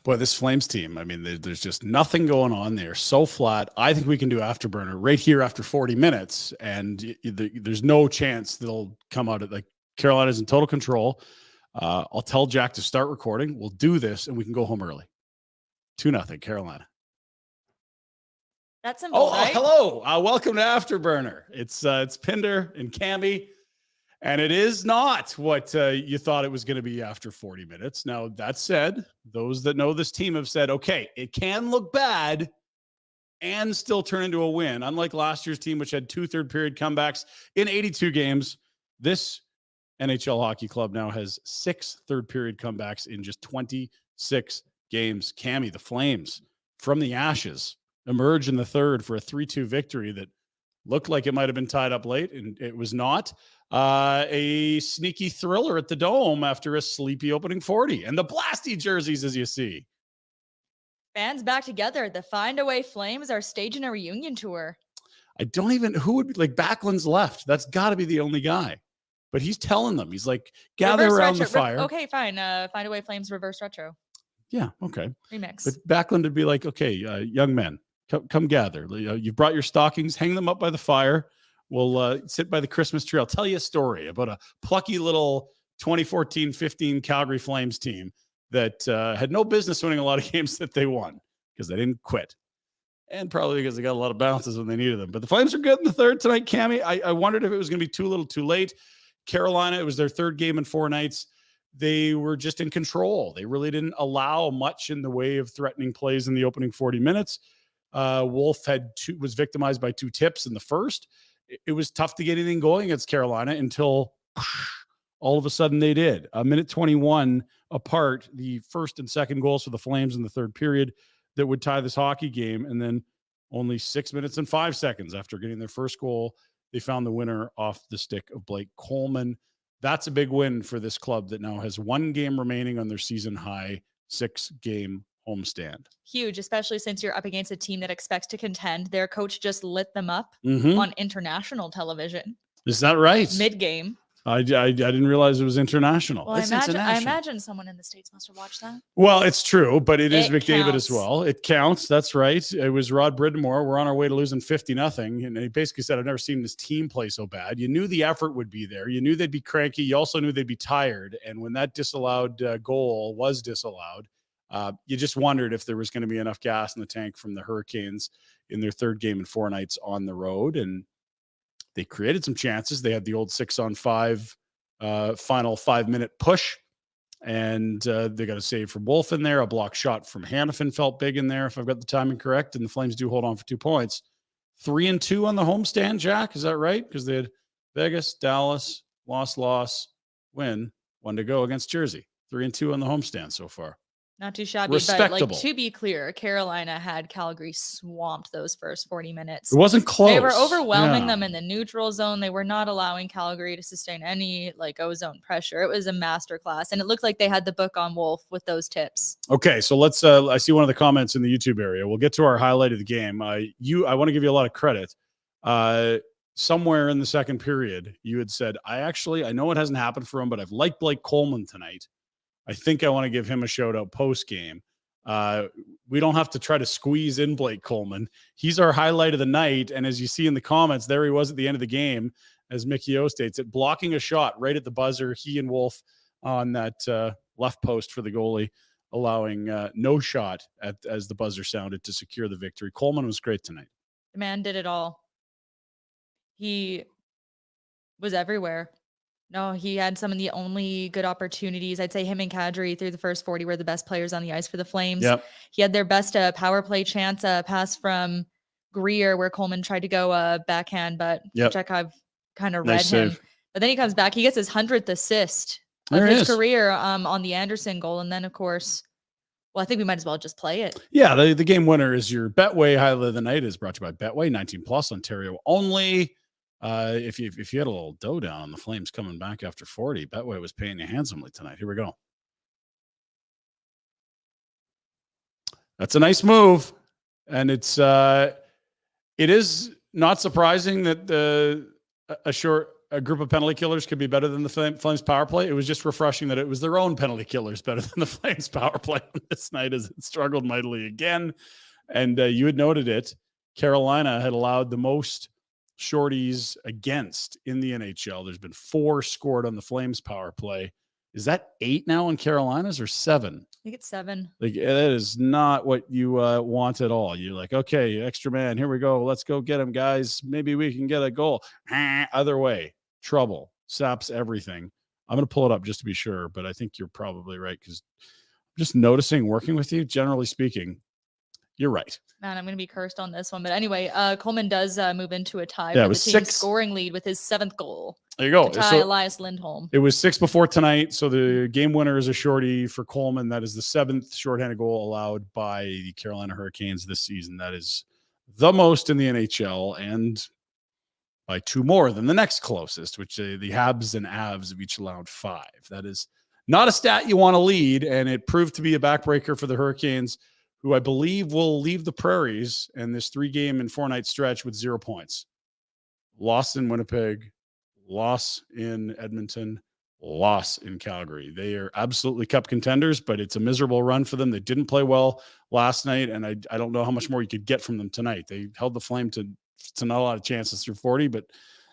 Boy, this Flames team, I mean, there's just nothing going on. They're so flat. I think we can do Afterburner right here after 40 minutes, and there's no chance they'll come out at like Carolina's in total control. I'll tell Jack to start recording. We'll do this, and we can go home early. 2-0 Carolina. That's simple, right? Hello. Welcome to Afterburner. It's Pinder and Cami. And it is not what you thought it was going to be after 40 minutes. Now, that said, those that know this team have said, okay, it can look bad and still turn into a win. Unlike last year's team, which had 2 third-period comebacks in 82 games, this NHL hockey club now has 6 third-period comebacks in just 26 games. Cami, the Flames, from the ashes, emerge in the third for a 3-2 victory that looked like it might have been tied up late, and it was not. A sneaky thriller at the Dome after a sleepy opening 40. And the blasty jerseys, as you see. Fans back together. The Find Away Flames are staging a reunion tour. Who would be, like, Backlund's left. That's got to be the only guy. But he's telling them, he's like, gather around the fire. Okay, fine. Find Away Flames reverse retro. Yeah, okay. Remix. But Backlund would be like, okay, young men, come gather. You've brought your stockings, hang them up by the fire. We'll sit by the Christmas tree. I'll tell you a story about a plucky little 2014-15 Calgary Flames team that had no business winning a lot of games that they won because they didn't quit. And probably because they got a lot of bounces when they needed them. But the Flames are good in the third tonight, Cami. I wondered if it was going to be too little too late. Carolina, it was their third game in 4 nights. They were just in control. They really didn't allow much in the way of threatening plays in the opening 40 minutes. Wolf was victimized by 2 tips in the first. It was tough to get anything going against Carolina until all of a sudden they did. A minute 21 apart, the first and second goals for the Flames in the third period that would tie this hockey game. And then only 6 minutes and 5 seconds after getting their first goal, they found the winner off the stick of Blake Coleman. That's a big win for this club that now has 1 game remaining on their season high 6-game homestand. Huge, especially since you're up against a team that expects to contend. Their coach just lit them up on international television. Is that right? Mid-game. I didn't realize it was international. Well, I imagine someone in the States must have watched that. Well, it's true, but it is McDavid counts. as well. It counts. That's right. It was Rod Bridmore. We're on our way to losing 50-0. And he basically said, I've never seen this team play so bad. You knew the effort would be there. You knew they'd be cranky. You also knew they'd be tired. And when that disallowed goal was disallowed, you just wondered if there was going to be enough gas in the tank from the Hurricanes in their third game in 4 nights on the road. And they created some chances. They had the old 6-on-5 final 5-minute push, and they got a save from Wolf in there. A block shot from Hanifin felt big in there, if I've got the timing correct. And the Flames do hold on for 2 points. 3-2 on the homestand, Jack. Is that right? Because they had Vegas, Dallas, loss, win, 1 to go against Jersey. 3-2 on the homestand so far. Not too shabby, Respectable. but like, to be clear, Carolina had Calgary swamped those first 40 minutes. It wasn't close. They were overwhelming them in the neutral zone. They were not allowing Calgary to sustain any like ozone pressure. It was a masterclass, and it looked like they had the book on Wolf with those tips. Okay, so let's. I see one of the comments in the YouTube area. We'll get to our highlight of the game. I want to give you a lot of credit. Somewhere in the second period, you had said, I know it hasn't happened for him, but I've liked Blake Coleman tonight. I think I want to give him a shout out post game. We don't have to try to squeeze in Blake Coleman. He's our highlight of the night. And as you see in the comments, there he was at the end of the game, as Mickey O states it, blocking a shot right at the buzzer. He and Wolf on that left post for the goalie, allowing no shot as the buzzer sounded to secure the victory. Coleman was great tonight. The man did it all. He was everywhere. No, he had some of the only good opportunities. I'd say him and Kadri through the first 40 were the best players on the ice for the Flames. Yep. He had their best power play chance, pass from Greer where Coleman tried to go backhand, but Chekhov kind of read him. Save. But then he comes back. He gets his 100th assist of his career on the Anderson goal. And then, of course, well, I think we might as well just play it. Yeah, the game winner is your Betway highlight of the night. Is brought to you by Betway, 19+ Ontario only. If you had a little dough down on the Flames coming back after 40, Betway was paying you handsomely tonight. Here we go. That's a nice move, and it is not surprising that a short a group of penalty killers could be better than the Flames power play. It was just refreshing that it was their own penalty killers better than the Flames power play this night, as it struggled mightily again. And you had noted it. Carolina had allowed the most shorties against in the NHL. There's been 4 scored on the Flames power play. Is that 8 now in Carolina's or 7? I think it's 7. Like, that is not what you want at all. You're like, okay, extra man, here we go. Let's go get him, guys. Maybe we can get a goal. Other way, trouble, saps everything. I'm going to pull it up just to be sure, but I think you're probably right, because just noticing working with you, generally speaking, you're right. Man, I'm going to be cursed on this one. But anyway, Coleman does move into a tie Yeah, it for the was team's 6 scoring lead with his 7th goal. There you go. To tie Elias Lindholm. It was 6 before tonight. So the game winner is a shorty for Coleman. That is the 7th shorthanded goal allowed by the Carolina Hurricanes this season. That is the most in the NHL, and by 2 more than the next closest, which the Habs and Avs have each allowed 5. That is not a stat you want to lead, and it proved to be a backbreaker for the Hurricanes, who I believe will leave the Prairies in this 3-game and 4-night stretch with 0 points. Loss in Winnipeg, loss in Edmonton, loss in Calgary. They are absolutely cup contenders, but it's a miserable run for them. They didn't play well last night, and I don't know how much more you could get from them tonight. They held the Flame to not a lot of chances through 40, but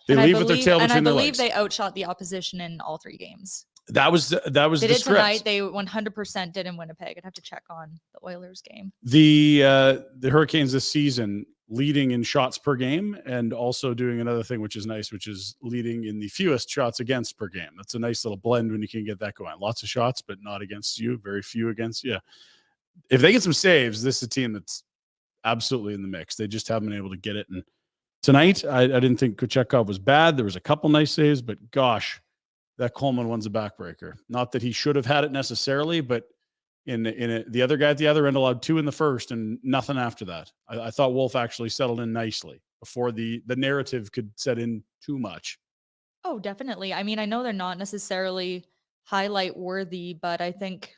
they leave with their tail between their legs. And I believe they outshot the opposition in all 3 games. That was they the did script. Tonight. They 100% did in Winnipeg. I'd have to check on the Oilers game. The Hurricanes this season leading in shots per game, and also doing another thing which is nice, which is leading in the fewest shots against per game. That's a nice little blend when you can get that going. Lots of shots, but not against you. Very few against you. If they get some saves, this is a team that's absolutely in the mix. They just haven't been able to get it. And tonight, I didn't think Kochetkov was bad. There was a couple nice saves, but gosh, that Coleman one's a backbreaker. Not that he should have had it necessarily, but the other guy at the other end allowed 2 in the first and nothing after that. I thought Wolf actually settled in nicely before the narrative could set in too much. Oh, definitely. I mean, I know they're not necessarily highlight worthy, but I think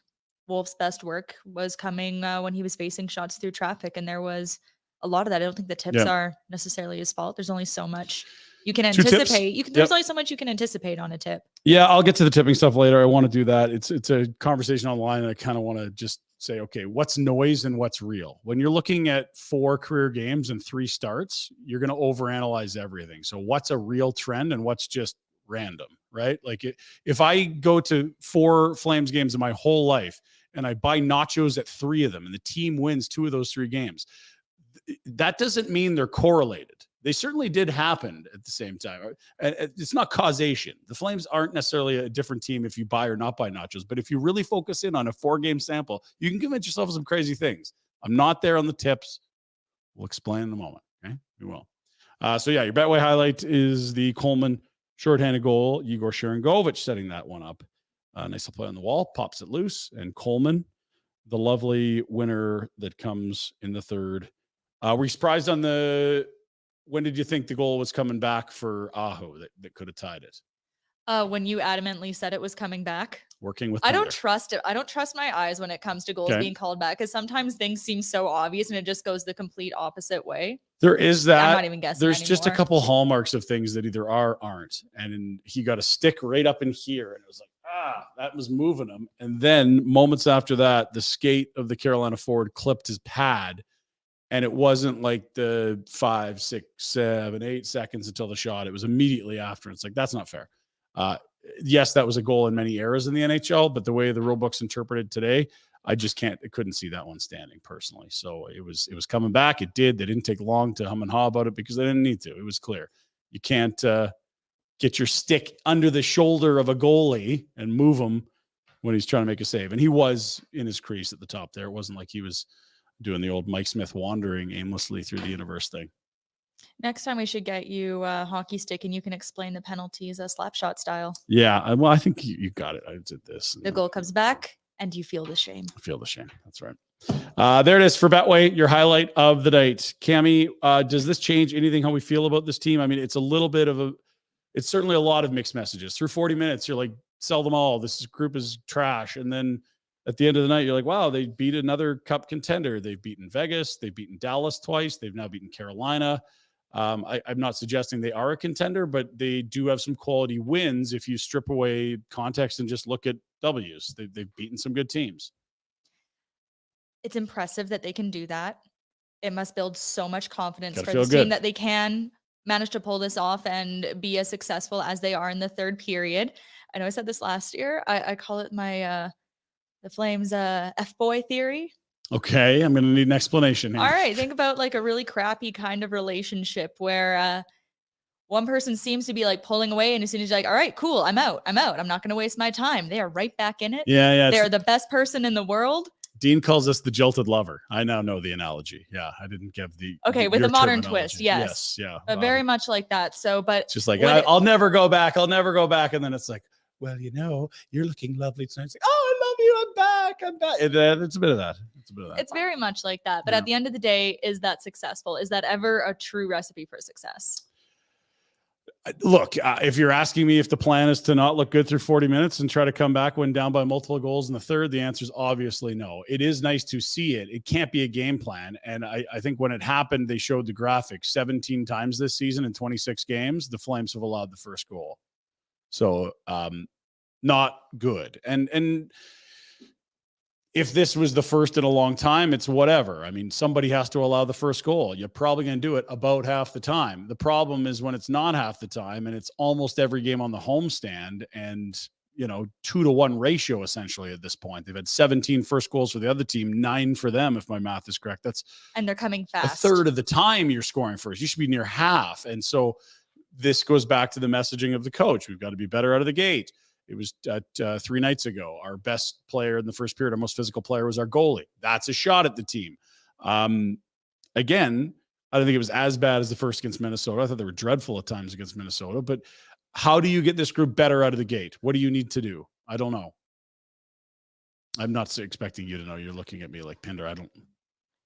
Wolf's best work was coming when he was facing shots through traffic, and there was a lot of that. I don't think the tips are necessarily his fault. There's only so much you can anticipate. There's only so much you can anticipate on a tip. Yeah, I'll get to the tipping stuff later. I want to do that. It's a conversation online, and I kind of want to just say, okay, what's noise and what's real? When you're looking at 4 career games and 3 starts, you're going to overanalyze everything. So what's a real trend and what's just random, right? Like if I go to 4 Flames games in my whole life and I buy nachos at 3 of them and the team wins 2 of those 3 games, that doesn't mean they're correlated. They certainly did happen at the same time. It's not causation. The Flames aren't necessarily a different team if you buy or not buy nachos. But if you really focus in on a 4-game sample, you can convince yourself of some crazy things. I'm not there on the tips. We'll explain in a moment. Okay, we will. So yeah, your Betway highlight is the Coleman shorthanded goal. Igor Sharangovich setting that one up. Nice play on the wall, pops it loose, and Coleman, the lovely winner that comes in the third. Were you surprised on when did you think the goal was coming back for Aho that could have tied it? When you adamantly said it was coming back. Working with Pinder. Pinder. I don't trust it. I don't trust my eyes when it comes to goals being called back, because sometimes things seem so obvious and it just goes the complete opposite way. There is that. I'm not even guessing. There's anymore. Just a couple hallmarks of things that either are or aren't. And he got a stick right up in here, and it was like, that was moving him. And then moments after that, the skate of the Carolina forward clipped his pad. And it wasn't like the 5, 6, 7, 8 seconds until the shot. It was immediately after. It's like, that's not fair. Yes, that was a goal in many eras in the NHL, but the way the rule book's interpreted today, I couldn't see that one standing personally. So it was coming back. It did. They didn't take long to hum and haw about it because they didn't need to. It was clear. You can't get your stick under the shoulder of a goalie and move him when he's trying to make a save. And he was in his crease at the top there. It wasn't like he was doing the old Mike Smith wandering aimlessly through the universe thing. Next time we should get you a hockey stick and you can explain the penalties a slap shot style. Yeah, well, I think you got it. I did this. The goal comes back and you feel the shame. I feel the shame. That's right. There it is for Betway, your highlight of the night. Cami, does this change anything how we feel about this team? I mean, it's certainly a lot of mixed messages. Through 40 minutes, you're like, sell them all. This group is trash. And then at the end of the night, you're like, wow, they beat another cup contender. They've beaten Vegas. They've beaten Dallas twice. They've now beaten Carolina. I'm not suggesting they are a contender, but they do have some quality wins if you strip away context and just look at W's. They've beaten some good teams. It's impressive that they can do that. It must build so much confidence Gotta for feel this team good. that they can manage to pull this off and be as successful as they are in the third period. I know I said this last year. I call it my the Flames F-boy theory. Okay, I'm going to need an explanation here. All right, think about like a really crappy kind of relationship where one person seems to be like pulling away, and as soon as you're like, all right, cool, I'm out. I'm not going to waste my time. They are right back in it. Yeah. They're the best person in the world. Dean calls us the jilted lover. I now know the analogy. Yeah, I didn't give the with your a modern terminology. twist. Yes. Yeah. But very much like that. So, but it's just like I'll never go back. I'll never go back. And then it's like, well, you're looking lovely tonight. It's like, oh, I love you. I'm back. It's a bit of that. It's very much like that. But at the end of the day, is that successful? Is that ever a true recipe for success? Look, if you're asking me if the plan is to not look good through 40 minutes and try to come back when down by multiple goals in the third, the answer is obviously no. It is nice to see it. It can't be a game plan. And I think when it happened, they showed the graphics 17 times this season in 26 games, the Flames have allowed the first goal. So not good. And if this was the first in a long time, it's whatever. I mean, somebody has to allow the first goal. You're probably going to do it about half the time. The problem is when it's not half the time and it's almost every game on the homestand and, 2-to-1 ratio, essentially at this point. They've had 17 first goals for the other team, 9 for them, if my math is correct. And they're coming fast. A third of the time you're scoring first. You should be near half. And so this goes back to the messaging of the coach. We've got to be better out of the gate. It was 3 nights ago. Our best player in the first period, our most physical player, was our goalie. That's a shot at the team. Again, I don't think it was as bad as the first against Minnesota. I thought they were dreadful at times against Minnesota. But how do you get this group better out of the gate? What do you need to do? I don't know. I'm not expecting you to know. You're looking at me like Pinder.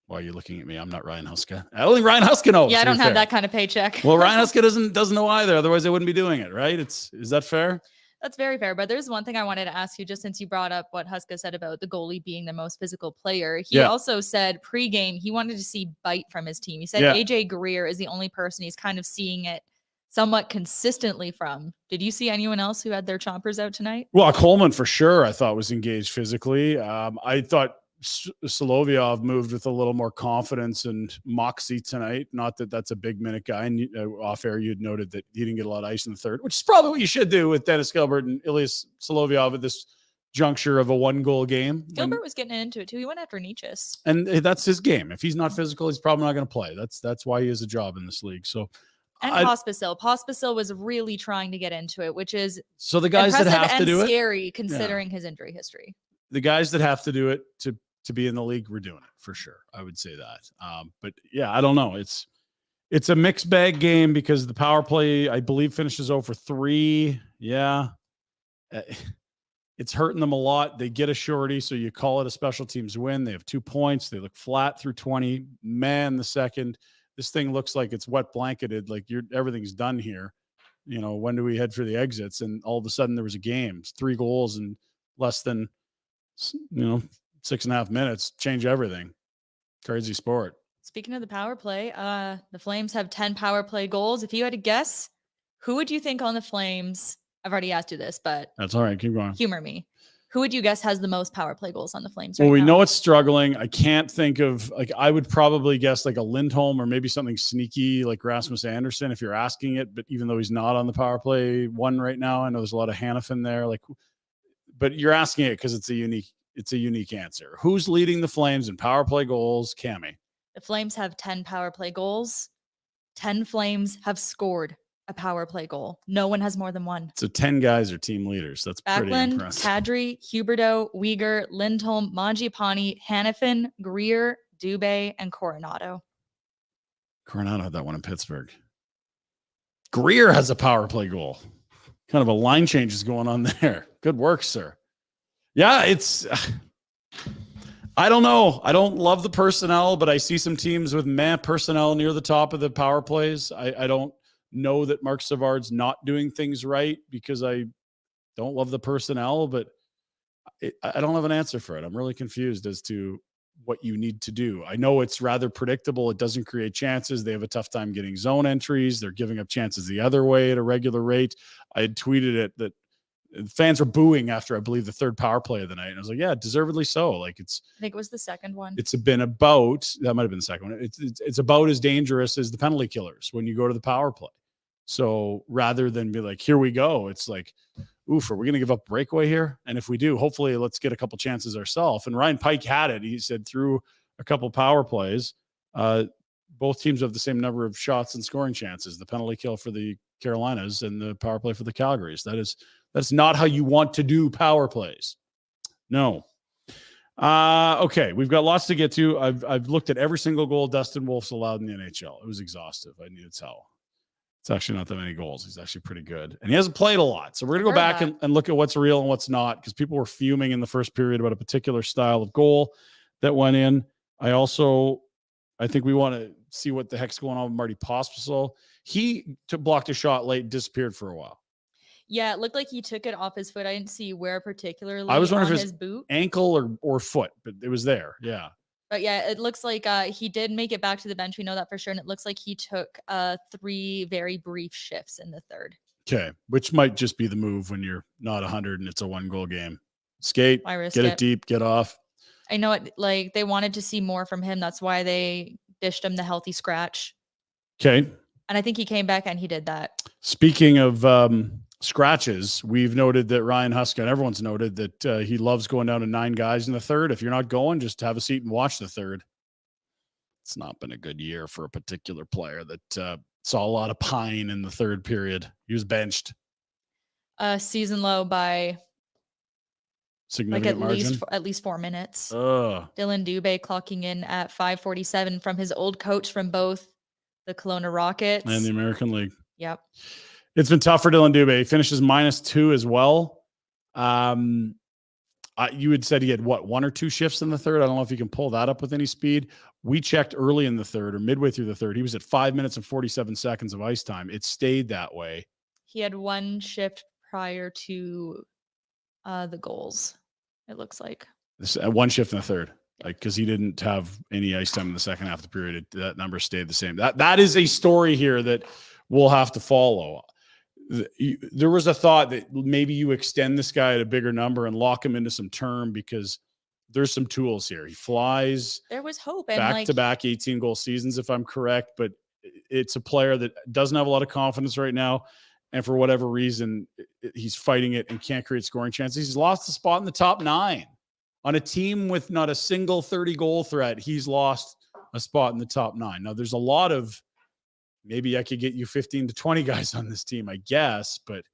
Why are you looking at me? I'm not Ryan Huska. I don't think Ryan Huska knows. Yeah, I don't have that kind of paycheck. Well, Ryan Huska doesn't know either. Otherwise, they wouldn't be doing it, right? Is that fair? That's very fair. But there's one thing I wanted to ask you, just since you brought up what Huska said about the goalie being the most physical player. He also said pregame he wanted to see bite from his team. He said AJ Greer is the only person he's kind of seeing it somewhat consistently from. Did you see anyone else who had their chompers out tonight? Well, Coleman for sure I thought was engaged physically. I thought Solovyov moved with a little more confidence and moxie tonight. Not that that's a big minute guy. And off air, you'd noted that he didn't get a lot of ice in the third, which is probably what you should do with Dennis Gilbert and Elias Solovyov at this juncture of a 1-goal game. Gilbert was getting into it too. He went after Nietzsche's. And that's his game. If he's not physical, he's probably not going to play. That's why he has a job in this league. So. And Pospisil was really trying to get into it, which is so the guys that have to do it, scary considering his injury history. The guys that have to do it to be in the league, we're doing it for sure. I would say that. But yeah, I don't know. It's a mixed bag game because the power play, I believe, finishes over 3. Yeah. It's hurting them a lot. They get a shorty, so you call it a special teams win. They have 2 points. They look flat through 20. Man, the second. This thing looks like it's wet blanketed, like everything's done here. When do we head for the exits? And all of a sudden there was a game. 3 goals in less than 6.5 minutes, change everything. Crazy sport. Speaking of the power play, the Flames have 10 power play goals. If you had to guess, who would you think on the Flames? I've already asked you this, but that's all right. Keep going. Humor me. Who would you guess has the most power play goals on the Flames right now? Well, we know it's struggling. I can't think of, I would probably guess like a Lindholm or maybe something sneaky like Rasmus Anderson if you're asking it. But even though he's not on the power play 1 right now, I know there's a lot of Hanifin there. But you're asking it because it's a unique answer. Who's leading the Flames in power play goals? Cami. The Flames have 10 power play goals. 10 Flames have scored a power play goal. No one has more than 1. So 10 guys are team leaders. That's pretty impressive. Kadri, Huberdeau, Uyghur, Lindholm, Mangiapane, Hanifin, Greer, Dubé, and Coronado. Coronado had that one in Pittsburgh. Greer has a power play goal. Kind of a line change is going on there. Good work, sir. Yeah, I don't know. I don't love the personnel, but I see some teams with personnel near the top of the power plays. I don't know that Mark Savard's not doing things right because I don't love the personnel, but I don't have an answer for it. I'm really confused as to what you need to do. I know it's rather predictable. It doesn't create chances. They have a tough time getting zone entries. They're giving up chances the other way at a regular rate. I had tweeted it that fans were booing after, I believe, the third power play of the night. And I was like, yeah, deservedly so. Like I think it was the second one. It's been about, that might've been the second one. It's about as dangerous as the penalty killers when you go to the power play. So rather than be like, here we go, it's like, oof, are we going to give up breakaway here? And if we do, hopefully let's get a couple chances ourselves. And Ryan Pike had it. He said through a couple power plays, both teams have the same number of shots and scoring chances, the penalty kill for the Carolinas and the power play for the Calgarys. That's not how you want to do power plays. No. Okay, we've got lots to get to. I've looked at every single goal Dustin Wolf's allowed in the NHL. It was exhaustive. I needed towel. It's actually not that many goals. He's actually pretty good. And he hasn't played a lot. So we're going to go back and look at what's real and what's not, because people were fuming in the first period about a particular style of goal that went in. I think we want to see what the heck's going on with Marty Pospisil. He blocked a shot late, disappeared for a while. Yeah, it looked like he took it off his foot. I didn't see where particularly. I was wondering if his boot, ankle or foot, but it was there. Yeah. But yeah, it looks like he did make it back to the bench. We know that for sure. And it looks like he took 3 very brief shifts in the third. Okay. Which might just be the move when you're not 100 and it's a 1-goal game. Skate, get it deep, get off. I know it. Like, they wanted to see more from him. That's why they dished him the healthy scratch. Okay. And I think he came back and he did that. Speaking of scratches, we've noted that Ryan Huska, and everyone's noted that he loves going down to 9 guys in the third. If you're not going, just have a seat and watch the third. It's not been a good year for a particular player that saw a lot of pine in the third period. He was benched. Season low by significant margin. At least 4 minutes. Dylan Dubé clocking in at 5:47 from his old coach from both the Kelowna Rockets and the American League. Yep. It's been tough for Dylan Dubé. He finishes -2 as well. You had said he had 1 or 2 shifts in the third. I don't know if you can pull that up with any speed. We checked early in the third or midway through the third. He was at 5 minutes and 47 seconds of ice time. It stayed that way. He had 1 shift prior to the goals, it looks like. 1 shift in the third. Because he didn't have any ice time in the second half of the period. That number stayed the same. That is a story here that we'll have to follow. There was a thought that maybe you extend this guy at a bigger number and lock him into some term because there's some tools here. He flies. There was hope. Back-to-back 18-goal seasons, if I'm correct. But it's a player that doesn't have a lot of confidence right now. And for whatever reason, he's fighting it and can't create scoring chances. He's lost a spot in the top 9. On a team with not a single 30-goal threat, he's lost a spot in the top 9. Now, there's a lot of, maybe I could get you 15 to 20 guys on this team, I guess, but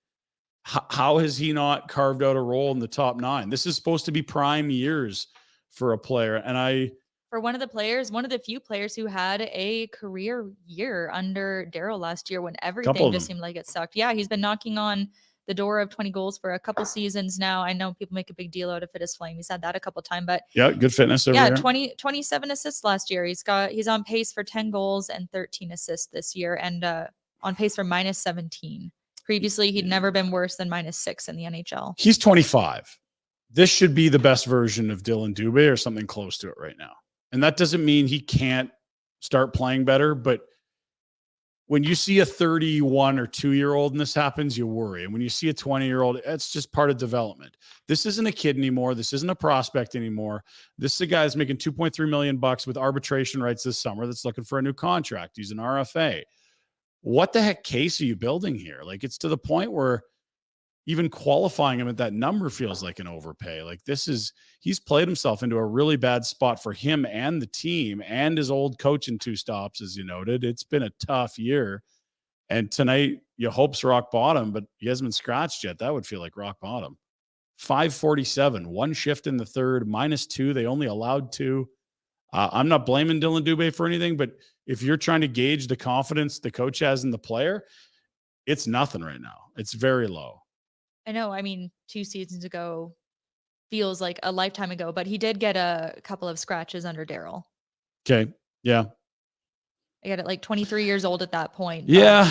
how has he not carved out a role in the top 9? This is supposed to be prime years for a player. And for one of the few players who had a career year under Daryl last year when everything just seemed like it sucked. Yeah, he's been knocking on the door of 20 goals for a couple seasons now. I know people make a big deal out of it as Flame. He's had that a couple times, but yeah, good fitness over here. 27 assists last year. He's on pace for 10 goals and 13 assists this year, and on pace for -17. Previously, he'd never been worse than -6 in the NHL. He's 25. This should be the best version of Dylan Dubé or something close to it right now. And that doesn't mean he can't start playing better, but when you see a 31 or 2-year-old and this happens, you worry. And when you see a 20-year-old, it's just part of development. This isn't a kid anymore. This isn't a prospect anymore. This is a guy that's making $2.3 million with arbitration rights this summer that's looking for a new contract. He's an RFA. What the heck case are you building here? Like, it's to the point where even qualifying him at that number feels like an overpay. Like, he's played himself into a really bad spot for him and the team and his old coach in 2 stops, as you noted. It's been a tough year. And tonight, you hope's rock bottom, but he hasn't been scratched yet. That would feel like rock bottom. 5:47, 1 shift in the third, -2. They only allowed 2. I'm not blaming Dylan Dubé for anything, but if you're trying to gauge the confidence the coach has in the player, it's nothing right now. It's very low. I know. I mean, 2 seasons ago feels like a lifetime ago, but he did get a couple of scratches under Daryl. Okay. Yeah. I get it, like 23 years old at that point. Yeah.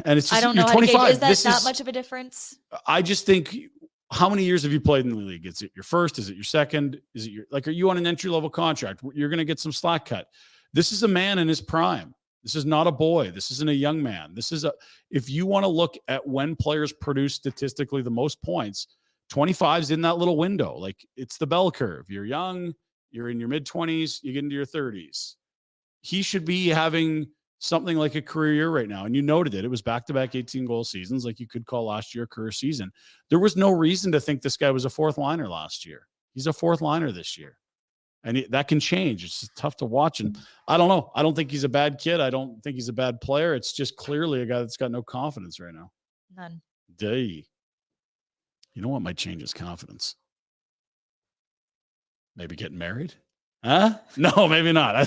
And it's just, I don't know. You're 25. Is that much of a difference? I just think How many years have you played in the league? Is it your first? Is it your second? Is it your, like, are you on an entry-level contract? You're going to get some slack cut. This is a man in his prime. This is not a boy. This isn't a young man. If you want to look at when players produce statistically the most points, 25 is in that little window. Like, it's the bell curve. You're young, you're in your mid-20s, you get into your 30s. He should be having something like a career year right now. And you noted it. It was back-to-back 18-goal seasons, like you could call last year a career season. There was no reason to think this guy was a fourth liner last year. He's a fourth liner this year. And that can change. It's just tough to watch. And I don't know. I don't think he's a bad kid. I don't think he's a bad player. It's just clearly a guy that's got no confidence right now. None. Day. You know what might change his confidence? Maybe getting married? Huh? No, maybe not. I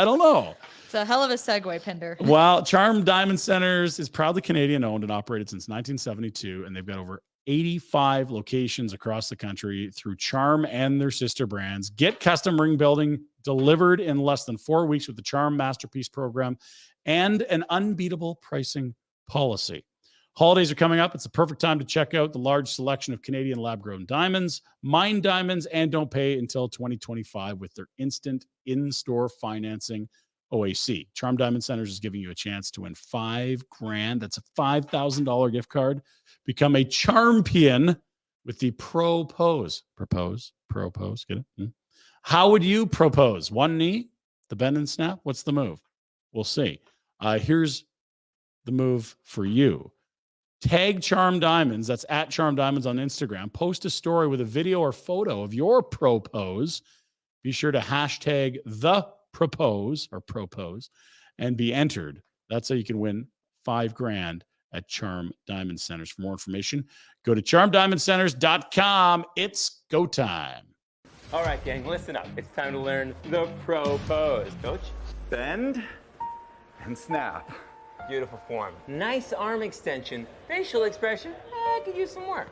don't know. It's a hell of a segue, Pinder. Well, Charm Diamond Centers is proudly Canadian owned and operated since 1972, and they've got over 85 locations across the country through Charm and their sister brands. Get custom ring building delivered in less than 4 weeks with the Charm Masterpiece Program and an unbeatable pricing policy. Holidays are coming up. It's the perfect time to check out the large selection of Canadian lab-grown diamonds, mine diamonds, and don't pay until 2025 with their instant in-store financing OAC. Charm Diamond Centers is giving you a chance to win $5,000. That's a $5,000 gift card. Become a Charmpion with the Propose. Propose. Get it? How would you propose? One knee? The bend and snap? What's the move? We'll see. Here's the move for you. Tag Charm Diamonds. That's at Charm Diamonds on Instagram. Post a story with a video or photo of your propose. Be sure to hashtag the propose and be entered. That's how you can win $5,000 at Charm Diamond Centers. For more information, go to charmdiamondcenters.com. It's go time. All right, gang, listen up. It's time to learn the propose. Coach? Bend and snap. Beautiful form. Nice arm extension. Facial expression. I could use some work.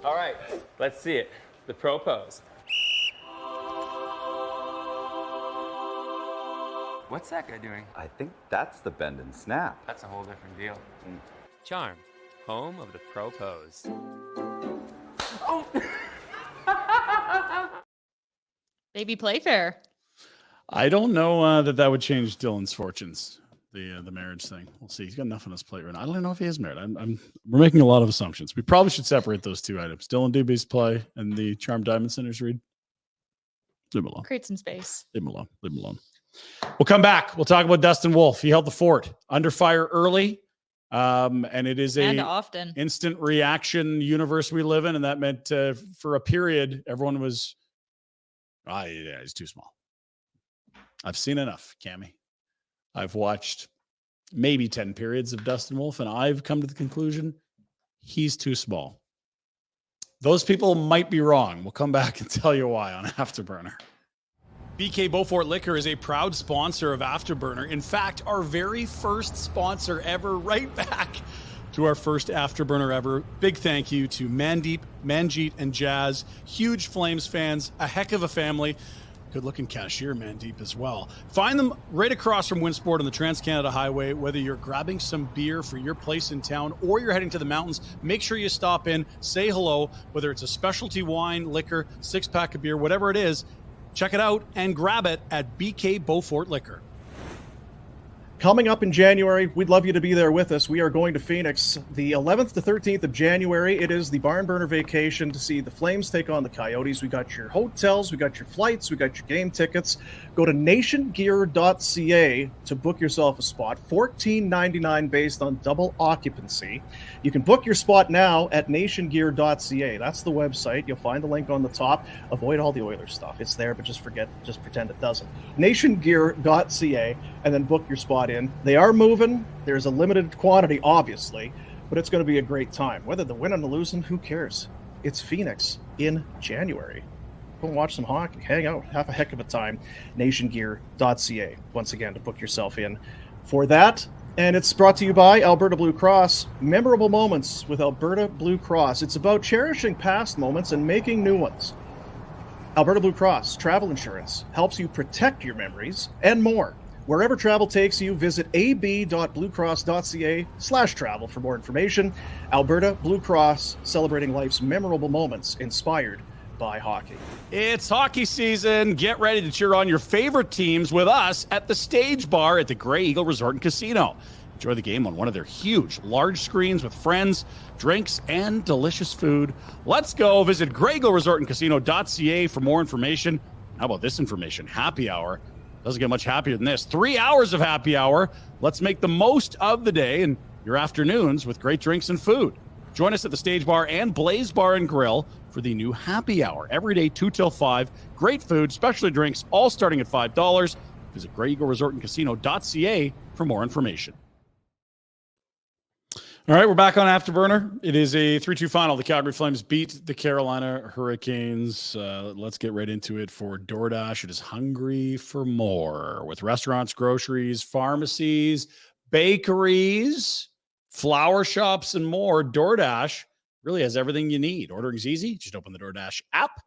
All right, let's see it. The propose. What's that guy doing? I think that's the bend and snap. That's a whole different deal. Charm, home of the propose. Oh! Baby Playfair. I don't know that would change Dylan's fortunes. The marriage thing. We'll see. He's got enough on his plate right now. I don't know if he is married. We're making a lot of assumptions. We probably should separate those two items. Dylan Dubé's play and the Charm Diamond Centers read. Leave him alone. Create some space. Leave him alone. We'll come back. We'll talk about Dustin Wolf. He held the fort under fire early. And it is often instant reaction universe we live in. And that meant for a period, everyone was, yeah, he's too small. I've seen enough, Cami. I've watched maybe 10 periods of Dustin Wolf, and I've come to the conclusion he's too small. Those people might be wrong. We'll come back and tell you why on Afterburner. BK Beaufort Liquor is a proud sponsor of Afterburner. In fact, our very first sponsor ever, right back to our first Afterburner ever. Big thank you to Mandeep, Manjeet, and Jazz. Huge Flames fans, a heck of a family. Good-looking cashier, Mandeep, as well. Find them right across from Winsport on the Trans-Canada Highway. Whether you're grabbing some beer for your place in town or you're heading to the mountains, make sure you stop in, say hello, whether it's a specialty wine, liquor, six-pack of beer, whatever it is, check it out and grab it at BK Beaufort Liquor. Coming up in January, we'd love you to be there with us. We are going to Phoenix the 11th to 13th of January. It is the Barn Burner vacation to see the Flames take on the Coyotes. We got your hotels, we got your flights, we got your game tickets. Go to nationgear.ca to book yourself a spot. $14.99 based on double occupancy. You can book your spot now at nationgear.ca. That's the website. You'll find the link on the top. Avoid all the Oilers stuff. It's there, but just pretend it doesn't. nationgear.ca, and then book your spot in. They are moving. There's a limited quantity, obviously, but it's going to be a great time. Whether they're winning or losing, who cares? It's Phoenix in January. Go and watch some hockey, hang out, have a heck of a time. nationgear.ca, once again, to book yourself in for that. And it's brought to you by Alberta Blue Cross. Memorable moments with Alberta Blue Cross. It's about cherishing past moments and making new ones. Alberta Blue Cross Travel Insurance helps you protect your memories and more. Wherever travel takes you, visit ab.bluecross.ca/travel for more information. Alberta Blue Cross, celebrating life's memorable moments inspired by hockey. It's hockey season. Get ready to cheer on your favorite teams with us at the Stage Bar at the Grey Eagle Resort and Casino. Enjoy the game on one of their huge, large screens with friends, drinks, and delicious food. Let's go visit GreyEagleResortandCasino.ca for more information. How about this information? Happy hour. Doesn't get much happier than this. 3 hours of happy hour. Let's make the most of the day and your afternoons with great drinks and food. Join us at the Stage Bar and Blaze Bar and Grill for the new happy hour. Every day, 2 till 5. Great food, specialty drinks, all starting at $5. Visit GreyEagleResortandCasino.ca for more information. All right, we're back on Afterburner. It is a 3-2 final. The Calgary Flames beat the Carolina Hurricanes. Let's get right into it for DoorDash. It is hungry for more. With restaurants, groceries, pharmacies, bakeries, flower shops, and more, DoorDash really has everything you need. Ordering is easy. Just open the DoorDash app,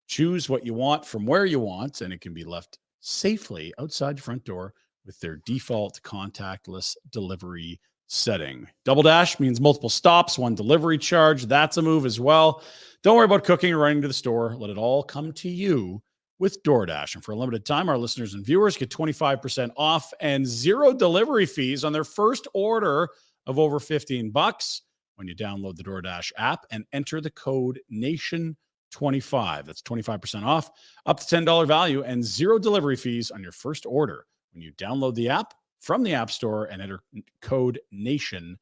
choose what you want from where you want, and it can be left safely outside your front door with their default contactless delivery setting. Double Dash means multiple stops, one delivery charge. That's a move as well. Don't worry about cooking or running to the store. Let it all come to you with DoorDash. And for a limited time, our listeners and viewers get 25% off and 0 delivery fees on their first order of over $15 when you download the DoorDash app and enter the code NATION25. That's 25% off, up to $10 value, and 0 delivery fees on your first order when you download the app from the App Store and enter code NATION25.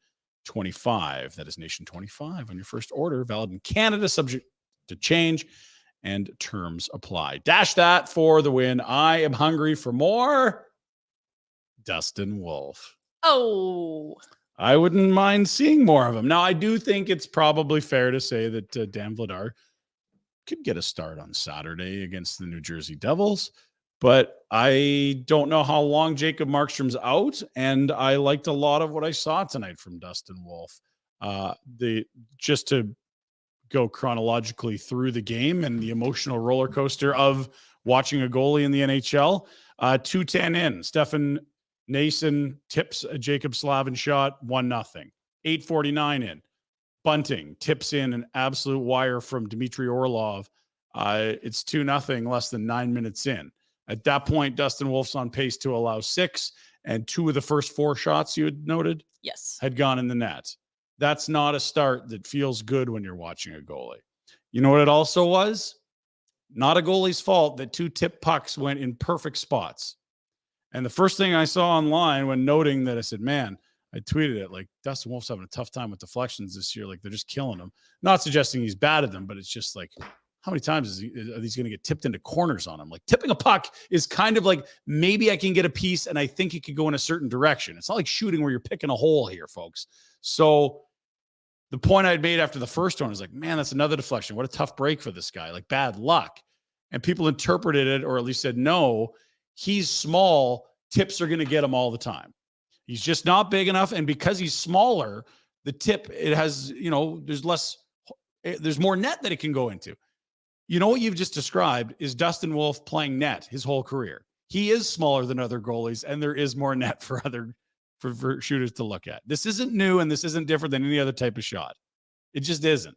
That is NATION25 on your first order, valid in Canada, subject to change, and terms apply. Dash that for the win. I am hungry for more. Dustin Wolf. Oh, I wouldn't mind seeing more of him. Now, I do think it's probably fair to say that Dan Vladar could get a start on Saturday against the New Jersey Devils. But I don't know how long Jacob Markstrom's out, and I liked a lot of what I saw tonight from Dustin Wolf. Just to go chronologically through the game and the emotional roller coaster of watching a goalie in the NHL. 2:10 in, Stefan Nason tips a Jacob Slavin shot, 1-0. 8:49 in, Bunting tips in an absolute wire from Dmitry Orlov. It's 2-0 less than 9 minutes in. At that point, Dustin Wolf's on pace to allow 6, and 2 of the first 4 shots you had noted yes. had gone in the net. That's not a start that feels good when you're watching a goalie. You know what it also was? Not a goalie's fault that 2 tip pucks went in perfect spots. And the first thing I saw online when noting that, I said, man, I tweeted it, like, Dustin Wolf's having a tough time with deflections this year. Like, they're just killing him. Not suggesting he's bad at them, but it's just like, how many times are these going to get tipped into corners on him? Like, tipping a puck is kind of like, maybe I can get a piece and I think it could go in a certain direction. It's not like shooting where you're picking a hole here, folks. So the point I'd made after the first one is like, man, that's another deflection. What a tough break for this guy. Like, bad luck. And people interpreted it, or at least said, no, he's small. Tips are going to get him all the time. He's just not big enough. And because he's smaller, the tip, it has, there's more net that it can go into. You know what you've just described is Dustin Wolf playing net his whole career. He is smaller than other goalies, and there is more net for shooters to look at. This isn't new, and this isn't different than any other type of shot. It just isn't.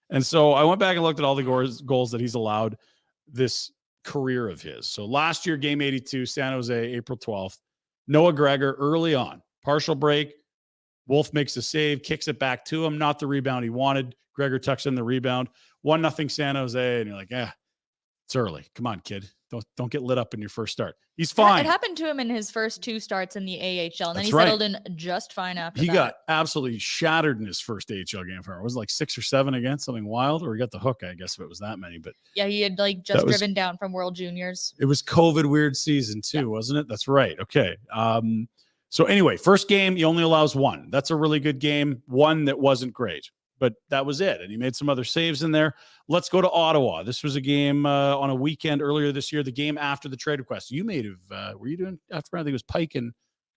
And so I went back and looked at all the goals that he's allowed this career of his. So last year, game 82, San Jose, April 12th, Noah Gregor early on, partial break. Wolf makes a save, kicks it back to him. Not the rebound he wanted. Gregor tucks in the rebound. 1-0 San Jose, and you're like, it's early. Come on, kid. Don't get lit up in your first start. He's fine. It happened to him in his first 2 starts in the AHL, and then That's he right. settled in just fine after He that. got absolutely shattered in his first AHL game. It was like 6 or 7 against something wild, or he got the hook, I guess, if it was that many. But yeah, he had just driven down from World Juniors. It was COVID weird season too, wasn't it? That's right. Okay. So anyway, first game, he only allows 1. That's a really good game. 1 that wasn't great, but that was it. And he made some other saves in there. Let's go to Ottawa. This was a game on a weekend earlier this year, the game after the trade request. You may have, were you doing after? I think it was Pike and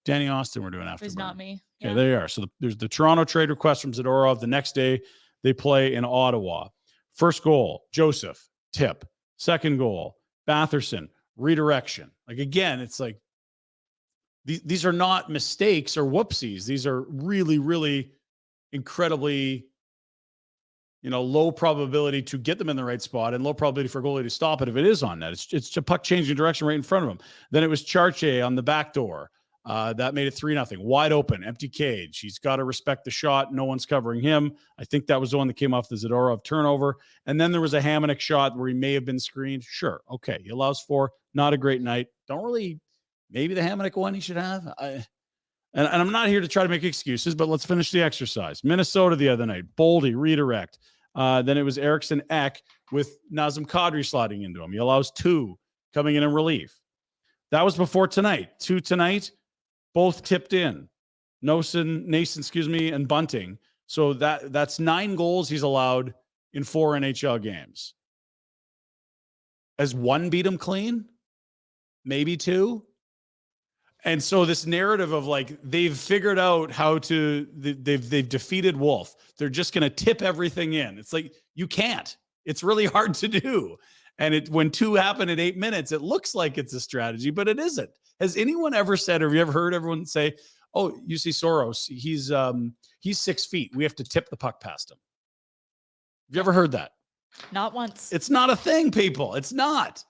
Danny Austin were doing after. It was not me. Okay, there you are. So there's the Toronto trade request from Zadorov. The next day, they play in Ottawa. First goal, Joseph, tip. Second goal, Batherson, redirection. Like, again, it's like, These are not mistakes or whoopsies. These are really, really incredibly, low probability to get them in the right spot and low probability for a goalie to stop it if it is on net. It's a puck changing direction right in front of him. Then it was Charche on the back door. That made it 3-0. Wide open, empty cage. He's got to respect the shot. No one's covering him. I think that was the one that came off the Zadorov turnover. And then there was a Hamonic shot where he may have been screened. Sure. Okay. He allows 4. Not a great night. Maybe the Hamonic one he should have. And I'm not here to try to make excuses, but let's finish the exercise. Minnesota the other night, Boldy, redirect. Then it was Eriksson Ek with Nazem Kadri sliding into him. He allows 2 coming in relief. That was before tonight. 2 tonight, both tipped in. Nason, and Bunting. So that's 9 goals he's allowed in 4 NHL games. Has 1 beat him clean? Maybe 2? And so this narrative of they've figured out how to they've defeated Wolf. They're just going to tip everything in. It's like you can't. It's really hard to do. And when 2 happen in 8 minutes, it looks like it's a strategy, but it isn't. Has anyone ever said, or have you ever heard everyone say, "Oh, you see Soros? He's 6 feet. We have to tip the puck past him." Have you ever heard that? Not once. It's not a thing, people. It's not.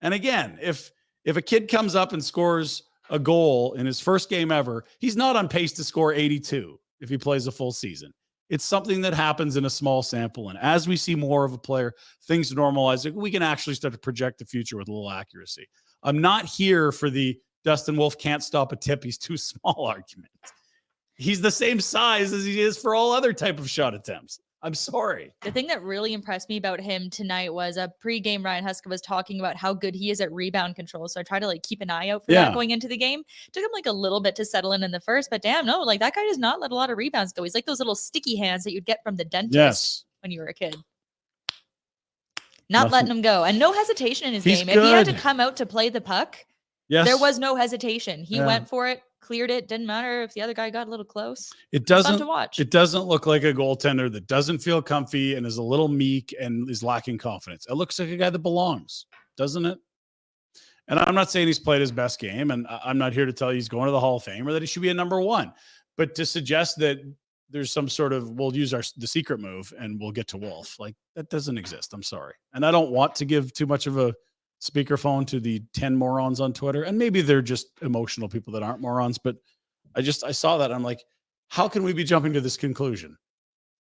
And again, if a kid comes up and scores a goal in his first game ever, he's not on pace to score 82 if he plays a full season. It's something that happens in a small sample. And as we see more of a player, things normalize. We can actually start to project the future with a little accuracy. I'm not here for the Dustin Wolf can't stop a tip. He's too small argument. He's the same size as he is for all other type of shot attempts. I'm sorry. The thing that really impressed me about him tonight was a pregame Ryan Huska was talking about how good he is at rebound control. So I try to keep an eye out for that going into the game. Took him a little bit to settle in the first, but damn, no, that guy does not let a lot of rebounds go. He's like those little sticky hands that you'd get from the dentist when you were a kid. Not letting him go. And no hesitation in his game. Good. If he had to come out to play the puck, there was no hesitation. He went for it. Cleared it. Didn't matter if the other guy got a little close. It doesn't fun to watch. It doesn't look like a goaltender that doesn't feel comfy and is a little meek and is lacking confidence. It looks like a guy that belongs, doesn't it? And I'm not saying he's played his best game, and I'm not here to tell you he's going to the Hall of Fame or that he should be a number 1. But to suggest that there's some sort of we'll use the secret move and we'll get to Wolf, that doesn't exist. I'm sorry. And I don't want to give too much of a speakerphone to the 10 morons on Twitter. And maybe they're just emotional people that aren't morons, but I saw that. I'm like, how can we be jumping to this conclusion?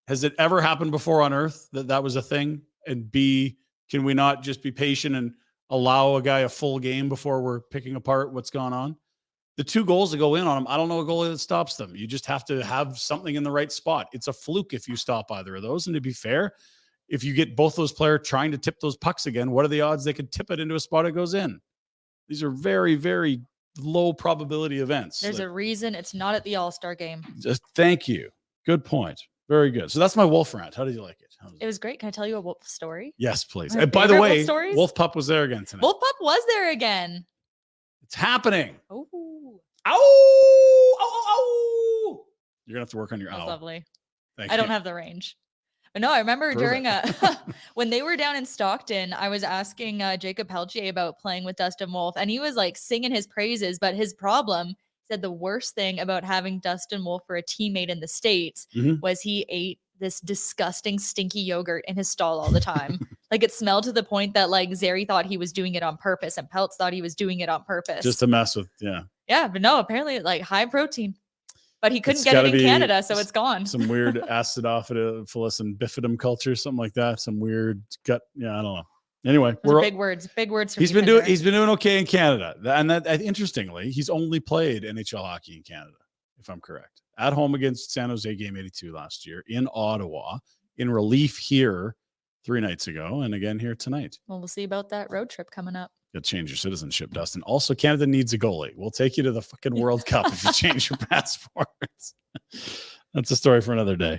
Has it ever happened before on earth that was a thing? And B, can we not just be patient and allow a guy a full game before we're picking apart what's gone on? The 2 goals that go in on him, I don't know a goalie that stops them. You just have to have something in the right spot. It's a fluke if you stop either of those. And to be fair, if you get both those players trying to tip those pucks again, what are the odds they could tip it into a spot it goes in? These are very, very low probability events. There's a reason it's not at the All-Star game. Thank you. Good point. Very good. So that's my Wolf rant. How did you like it? It was great. Can I tell you a Wolf story? Yes, please. My And by the way, Wolf Wolf Pup was there again tonight. Wolf Pup was there again. It's happening. Oh, Ow! Ow! Ow! Ow! You're gonna have to work on your that's ow. lovely. Thank I you. don't have the range. But no, I remember Prove when they were down in Stockton, I was asking Jacob Peltier about playing with Dustin Wolf, and he was singing his praises. But his problem, said the worst thing about having Dustin Wolf for a teammate in the States was he ate this disgusting, stinky yogurt in his stall all the time. It smelled to the point that Zary thought he was doing it on purpose, and Peltz thought he was doing it on purpose. Just to mess with, Yeah, but no, apparently high protein. But he couldn't get it in Canada, so it's gone. Some weird acidophilus and bifidum culture, something like that. Some weird gut. Yeah, I don't know. Anyway, we're big words. Big words. He's been doing okay in Canada, and that interestingly, he's only played NHL hockey in Canada, if I'm correct. At home against San Jose, Game 82 last year, in Ottawa, in relief here 3 nights ago, and again here tonight. Well, we'll see about that road trip coming up. You'll change your citizenship, Dustin. Also, Canada needs a goalie. We'll take you to the fucking World Cup if you change your passports. That's a story for another day.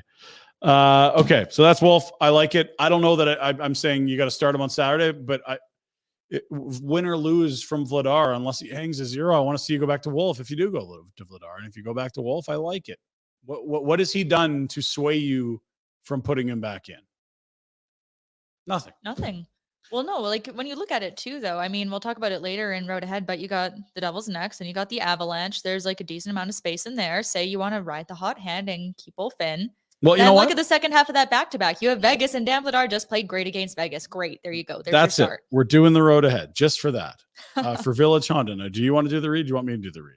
Okay, so that's Wolf. I like it. I don't know that I'm saying you got to start him on Saturday, but win or lose from Vladar, unless he hangs a 0, I want to see you go back to Wolf if you do go to Vladar. And if you go back to Wolf, I like it. What has he done to sway you from putting him back in? Nothing. Well, no, like when you look at it too, though, I mean, we'll talk about it later in Road Ahead, but you got the Devils next and you got the Avalanche. There's like a decent amount of space in there. Say you want to ride the hot hand and keep both in. Well, you Then know look what? at the second half of that back-to-back. You have Vegas and Damblidar just played great against Vegas. Great. There you go. There's That's your it. start. We're doing the road ahead just for that. For Village Honda. Now, do you want to do the read? Do you want me to do the read?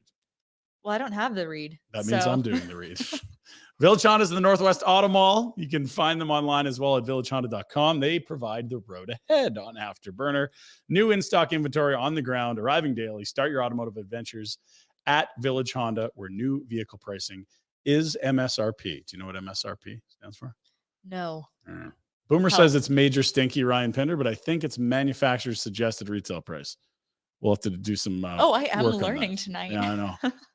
Well, I don't have the read. That means I'm doing the read. Village Honda is in the Northwest Auto Mall. You can find them online as well at villagehonda.com. They provide the road ahead on Afterburner. New in-stock inventory on the ground, arriving daily. Start your automotive adventures at Village Honda, where new vehicle pricing is MSRP. Do you know what MSRP stands for? No. Boomer says it's major stinky Ryan Pinder, but I think it's manufacturer's suggested retail price. We'll have to do some I am work on learning that. tonight. Yeah, I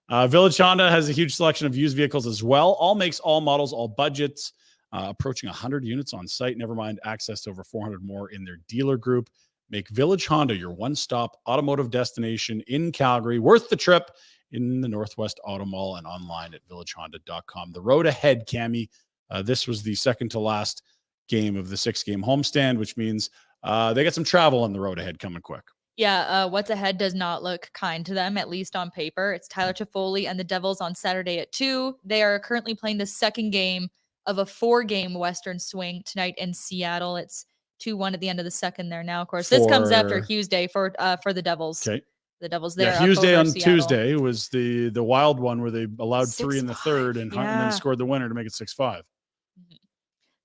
know. Village Honda has a huge selection of used vehicles as well. All makes, all models, all budgets. Approaching 100 units on site. Never mind access to over 400 more in their dealer group. Make Village Honda your one-stop automotive destination in Calgary. Worth the trip in the Northwest Auto Mall and online at villagehonda.com. The road ahead, Cami. This was the second to last game of the 6-game homestand, which means they got some travel on the road ahead coming quick. Yeah, what's ahead does not look kind to them, at least on paper. It's Tyler Toffoli and the Devils on Saturday at 2. They are currently playing the second game of a 4-game Western swing tonight in Seattle. It's 2-1 at the end of the second there now. Of course, this comes after Hughes Day for the Devils. Okay. The Devils there. Yeah, Hughes Day on Seattle. Tuesday was the wild one where they allowed 3 in the 6-5, third and then scored the winner to make it 6-5.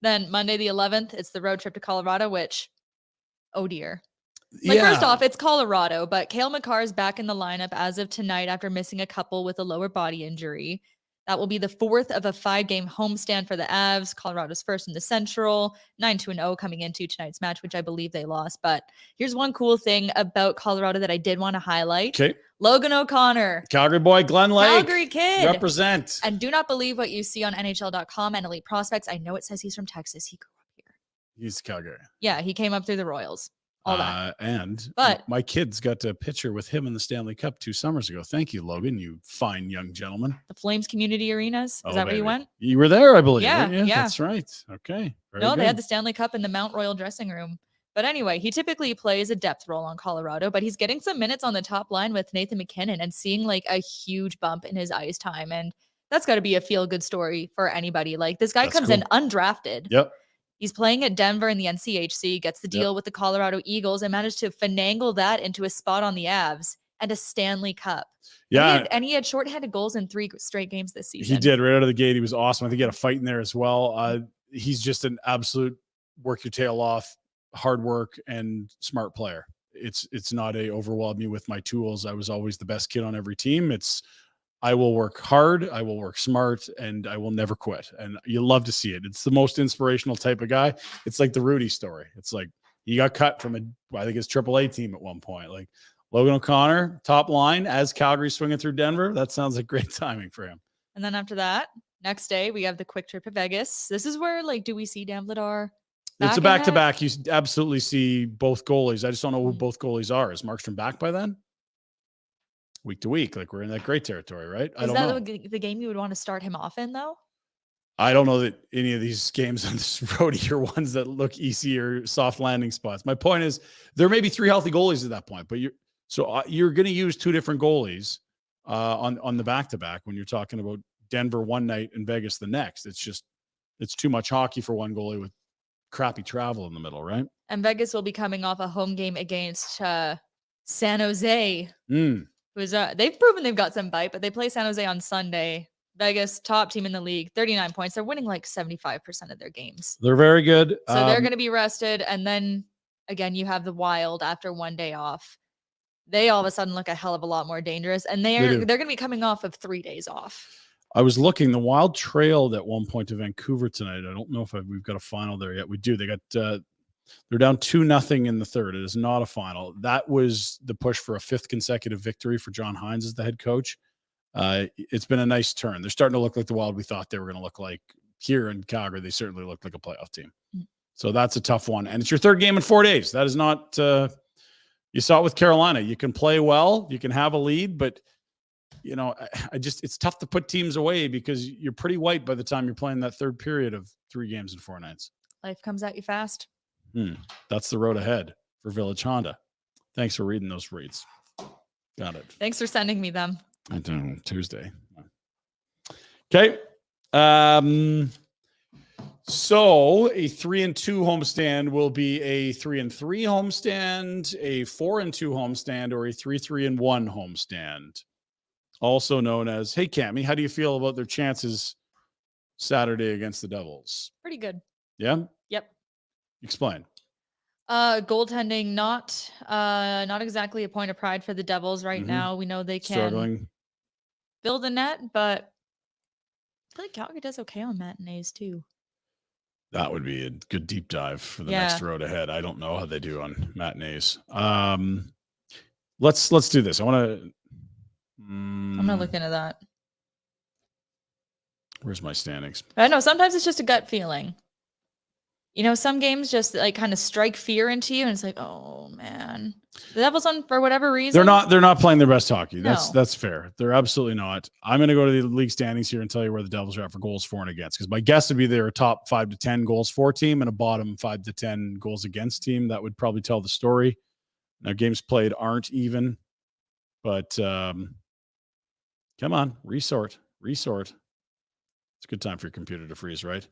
Then Monday the 11th, it's the road trip to Colorado, which, oh dear. First off, it's Colorado, but Cale Makar is back in the lineup as of tonight after missing a couple with a lower body injury. That will be the 4th of a 5-game homestand for the Avs. Colorado's first in the Central, 9-0 coming into tonight's match, which I believe they lost. But here's one cool thing about Colorado that I did want to highlight. Okay. Logan O'Connor. Calgary boy, Glen Lake. Calgary kid. Represent. And do not believe what you see on NHL.com and Elite Prospects. I know it says he's from Texas. He grew up here. He's Calgary. Yeah, he came up through the Royals. All that. But my kids got a picture with him in the Stanley Cup 2 summers ago. Thank you, Logan, you fine young gentleman. The Flames Community Arenas. Is that where you went? You were there, I believe. Yeah, right? yeah. That's right. Okay. No, they had the Stanley Cup in the Mount Royal dressing room. But anyway, he typically plays a depth role on Colorado, but he's getting some minutes on the top line with Nathan McKinnon and seeing like a huge bump in his ice time. And that's got to be a feel-good story for anybody. Like this guy comes in undrafted. Yep. He's playing at Denver in the NCHC, gets the deal with the Colorado Eagles, and managed to finagle that into a spot on the Avs and a Stanley Cup. Yeah. And he had shorthanded goals in 3 straight games this season. He did right out of the gate. He was awesome. I think he had a fight in there as well. He's just an absolute work your tail off, hard work, and smart player. It's not a overwhelm me with my tools. I was always the best kid on every team. I will work hard, I will work smart, and I will never quit. And you love to see it. It's the most inspirational type of guy. It's like the Rudy story. It's like he got cut from I think his AAA team at one point. Like Logan O'Connor, top line as Calgary swinging through Denver. That sounds like great timing for him. And then after that, next day, we have the quick trip to Vegas. This is where, like, do we see Damblidar? It's a back-to-back. You absolutely see both goalies. I just don't know who both goalies are. Is Markstrom back by then? Week to week, like we're in that great territory, right? I don't know. Is that the game you would want to start him off in, though? I don't know that any of these games on this roadie are ones that look easy or soft landing spots. My point is there may be 3 healthy goalies at that point, but you're going to use 2 different goalies on the back-to-back when you're talking about Denver one night and Vegas the next. It's too much hockey for one goalie with crappy travel in the middle, right? And Vegas will be coming off a home game against San Jose. They've proven they've got some bite, but they play San Jose on Sunday. Vegas, top team in the league, 39 points. They're winning like 75% of their games. They're very good. So they're going to be rested. And then again, you have the Wild after one day off. They all of a sudden look a hell of a lot more dangerous. And they're going to be coming off of 3 days off. I was looking. The Wild trailed at one point to Vancouver tonight. I don't know if we've got a final there yet. We do. They got they're down 2-0 in the third. It is not a final. That was the push for a 5th consecutive victory for John Hines as the head coach. It's been a nice turn. They're starting to look like the Wild we thought they were going to look like here in Calgary. They certainly look like a playoff team. So that's a tough one. And it's your 3rd game in 4 days. That is not you saw it with Carolina. You can play well, you can have a lead, but it's tough to put teams away because you're pretty white by the time you're playing that 3rd period of 3 games and 4 nights. Life comes at you fast. That's the road ahead. for Village Honda. Thanks for reading those reads. Got it. Thanks for sending me them. I don't know, Tuesday. Okay. So a 3-2 homestand will be a 3-3 homestand, a 4-2 homestand, or a 3-3-1 homestand. Also known as, hey, Cami, how do you feel about their chances Saturday against the Devils? Pretty good. Yeah? Yep. Explain. Goaltending, not exactly a point of pride for the Devils right now. We know they can Struggling. build a net, but I feel like Calgary does okay on matinees too. That would be a good deep dive for the next road ahead. I don't know how they do on matinees. Let's do this. I want to. I'm not looking at that. Where's my standings? I know sometimes it's just a gut feeling. You know, some games just like kind of strike fear into you, and it's like, oh man, the Devils on for whatever reason. They're not playing their best hockey. No. That's fair. They're absolutely not. I'm going to go to the league standings here and tell you where the Devils are at for goals for and against. Because my guess would be they're a top 5 to 10 goals for team and a bottom 5 to 10 goals against team. That would probably tell the story. Now games played aren't even, but come on, resort. It's a good time for your computer to freeze, right?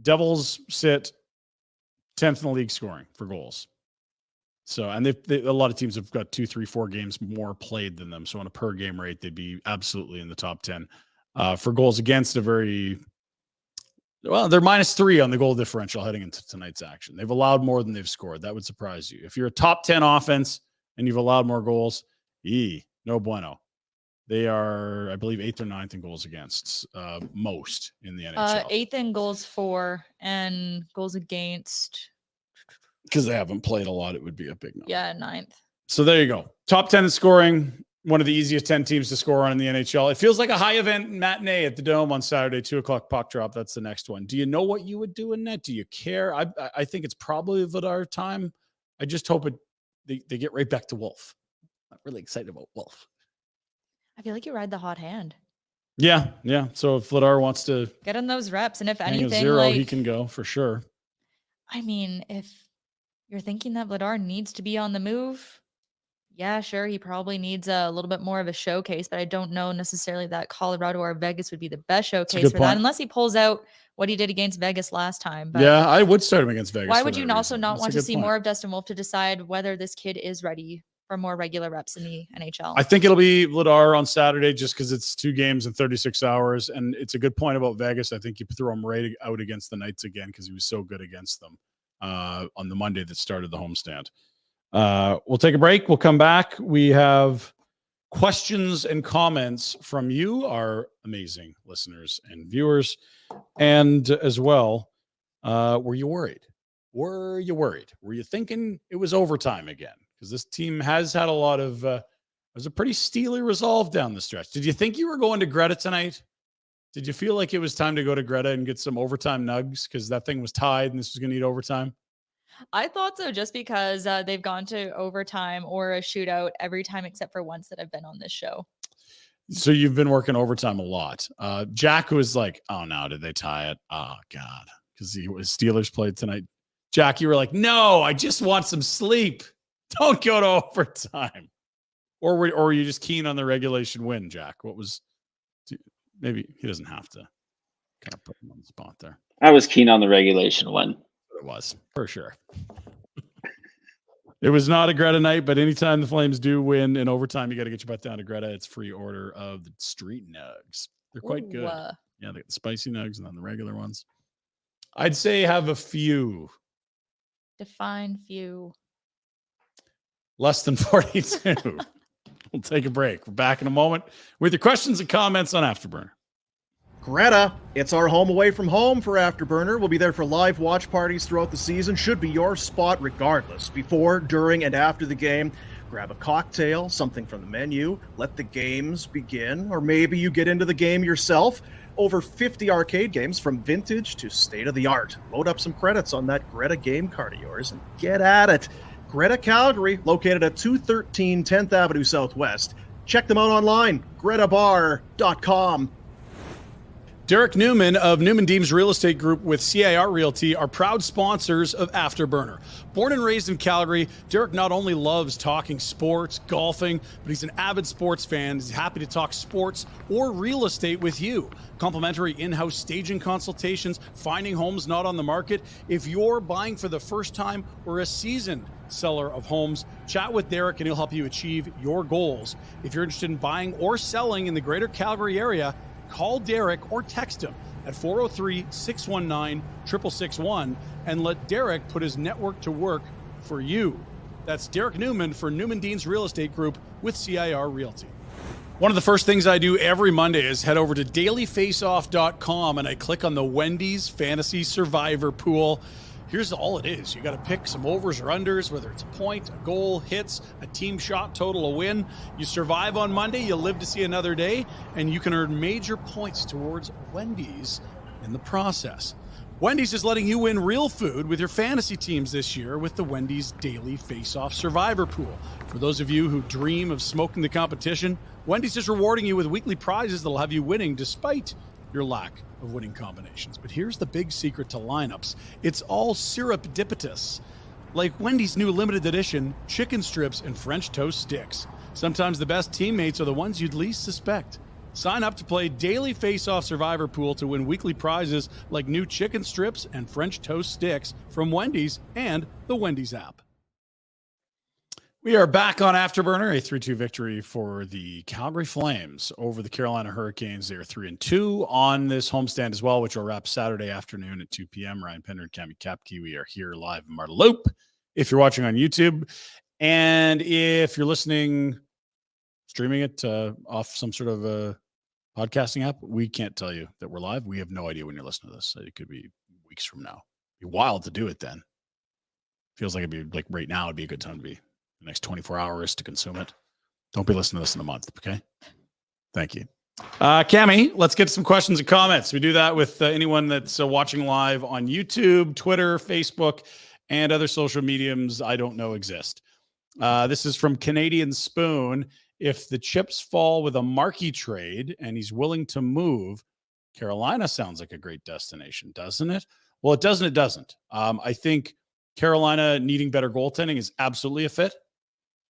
Devils sit 10th in the league scoring for goals. So, and they a lot of teams have got 2, 3, 4 games more played than them. So on a per game rate, they'd be absolutely in the top 10. For goals against, they're -3 on the goal differential heading into tonight's action. They've allowed more than they've scored. That would surprise you. If you're a top 10 offense and you've allowed more goals, no bueno. They are, I believe, 8th or 9th in goals against, most in the NHL. 8th in goals for and goals against. Because they haven't played a lot, it would be a big number. Yeah, 9th. So there you go. Top 10 in scoring. One of the easiest 10 teams to score on in the NHL. It feels like a high event matinee at the Dome on Saturday, 2:00 puck drop. That's the next one. Do you know what you would do in net? Do you care? I think it's probably Vladar time. I just hope they get right back to Wolf. I'm really excited about Wolf. I feel like you ride the hot hand. Yeah. So if Vladar wants to Get in those reps, and if hang a anything, 0, he can go for sure. I mean, if you're thinking that Vladar needs to be on the move, yeah, sure, he probably needs a little bit more of a showcase, but I don't know necessarily that Colorado or Vegas would be the best showcase for that, unless he pulls out what he did against Vegas last time. But yeah, I would start him against Vegas. why would you also not want to see more of Dustin Wolf to decide whether this kid is ready for more regular reps in the NHL? I think it'll be Vladar on Saturday just because it's 2 games in 36 hours. And it's a good point about Vegas. I think you threw him right out against the Knights again because he was so good against them on the Monday that started the homestand. We'll take a break. We'll come back. We have questions and comments from you, our amazing listeners and viewers. And as well, were you worried? Were you thinking it was overtime again? Because this team has had a lot of, it was a pretty steely resolve down the stretch. Did you think you were going to Greta tonight? Did you feel like it was time to go to Greta and get some overtime nugs because that thing was tied and this was going to need overtime? I thought so, just because they've gone to overtime or a shootout every time except for once that I've been on this show. So you've been working overtime a lot. Jack was like, oh no, did they tie it? Oh God. Because the Steelers played tonight. Jack, you were like, no, I just want some sleep. Don't go to overtime. Or were you just keen on the regulation win, Jack? Maybe he doesn't have to kind of put him on the spot there. I was keen on the regulation win. It was, for sure. It was not a Greta night, but anytime the Flames do win in overtime, you got to get your butt down to Greta. It's free order of the street nugs. They're quite good. Yeah, they got the spicy nugs and then the regular ones. I'd say have a few. Define few. Less than 42. We'll take a break. We're back in a moment with your questions and comments on Afterburner. Greta, it's our home away from home for Afterburner. We'll be there for live watch parties throughout the season. Should be your spot regardless. Before, during, and after the game, grab a cocktail, something from the menu, let the games begin, or maybe you get into the game yourself. Over 50 arcade games from vintage to state-of-the-art. Load up some credits on that Greta game card of yours and get at it. Greta Calgary, located at 213 10th Avenue Southwest. Check them out online, gretabar.com. Derek Newman of Newman Deems Real Estate Group with CIR Realty are proud sponsors of Afterburner. Born and raised in Calgary, Derek not only loves talking sports, golfing, but he's an avid sports fan. He's happy to talk sports or real estate with you. Complimentary in-house staging consultations, finding homes not on the market. If you're buying for the first time or a seasoned seller of homes, chat with Derek and he'll help you achieve your goals. If you're interested in buying or selling in the greater Calgary area, call Derek or text him at 403-619-6661 and let Derek put his network to work for you. That's Derek Newman for Newman Deans Real Estate Group with CIR Realty. One of the first things I do every Monday is head over to dailyfaceoff.com and I click on the Wendy's Fantasy Survivor Pool. Here's all it is. You got to pick some overs or unders, whether it's a point, a goal, hits, a team shot total, a win. You survive on Monday, you live to see another day, and you can earn major points towards Wendy's in the process. Wendy's is letting you win real food with your fantasy teams this year with the Wendy's Daily Face-Off Survivor Pool. For those of you who dream of smoking the competition, Wendy's is rewarding you with weekly prizes that'll have you winning despite your lack of winning combinations. But here's the big secret to lineups. It's all serendipitous. Like Wendy's new limited edition chicken strips and French toast sticks. Sometimes the best teammates are the ones you'd least suspect. Sign up to play Daily Face-Off Survivor Pool to win weekly prizes like new chicken strips and French toast sticks from Wendy's and the Wendy's app. We are back on Afterburner, a 3-2 victory for the Calgary Flames over the Carolina Hurricanes. They are 3-2 on this homestand as well, which will wrap Saturday afternoon at 2 p.m. Ryan Pinder and Cami Kapke. We are here live in Marloop if you're watching on YouTube. And if you're listening, streaming it off some sort of a podcasting app, we can't tell you that we're live. We have no idea when you're listening to this. It could be weeks from now. It'd be wild to do it then. Feels like it'd be like right now would be a good time to be. The next 24 hours to consume it. Don't be listening to this in a month, okay? Thank you. Cami, let's get some questions and comments. We do that with anyone that's watching live on YouTube, Twitter, Facebook, and other social mediums I don't know exist. This is from Canadian Spoon. If the chips fall with a Markey trade and he's willing to move, Carolina sounds like a great destination, doesn't it? Well, it doesn't. It doesn't. I think Carolina needing better goaltending is absolutely a fit.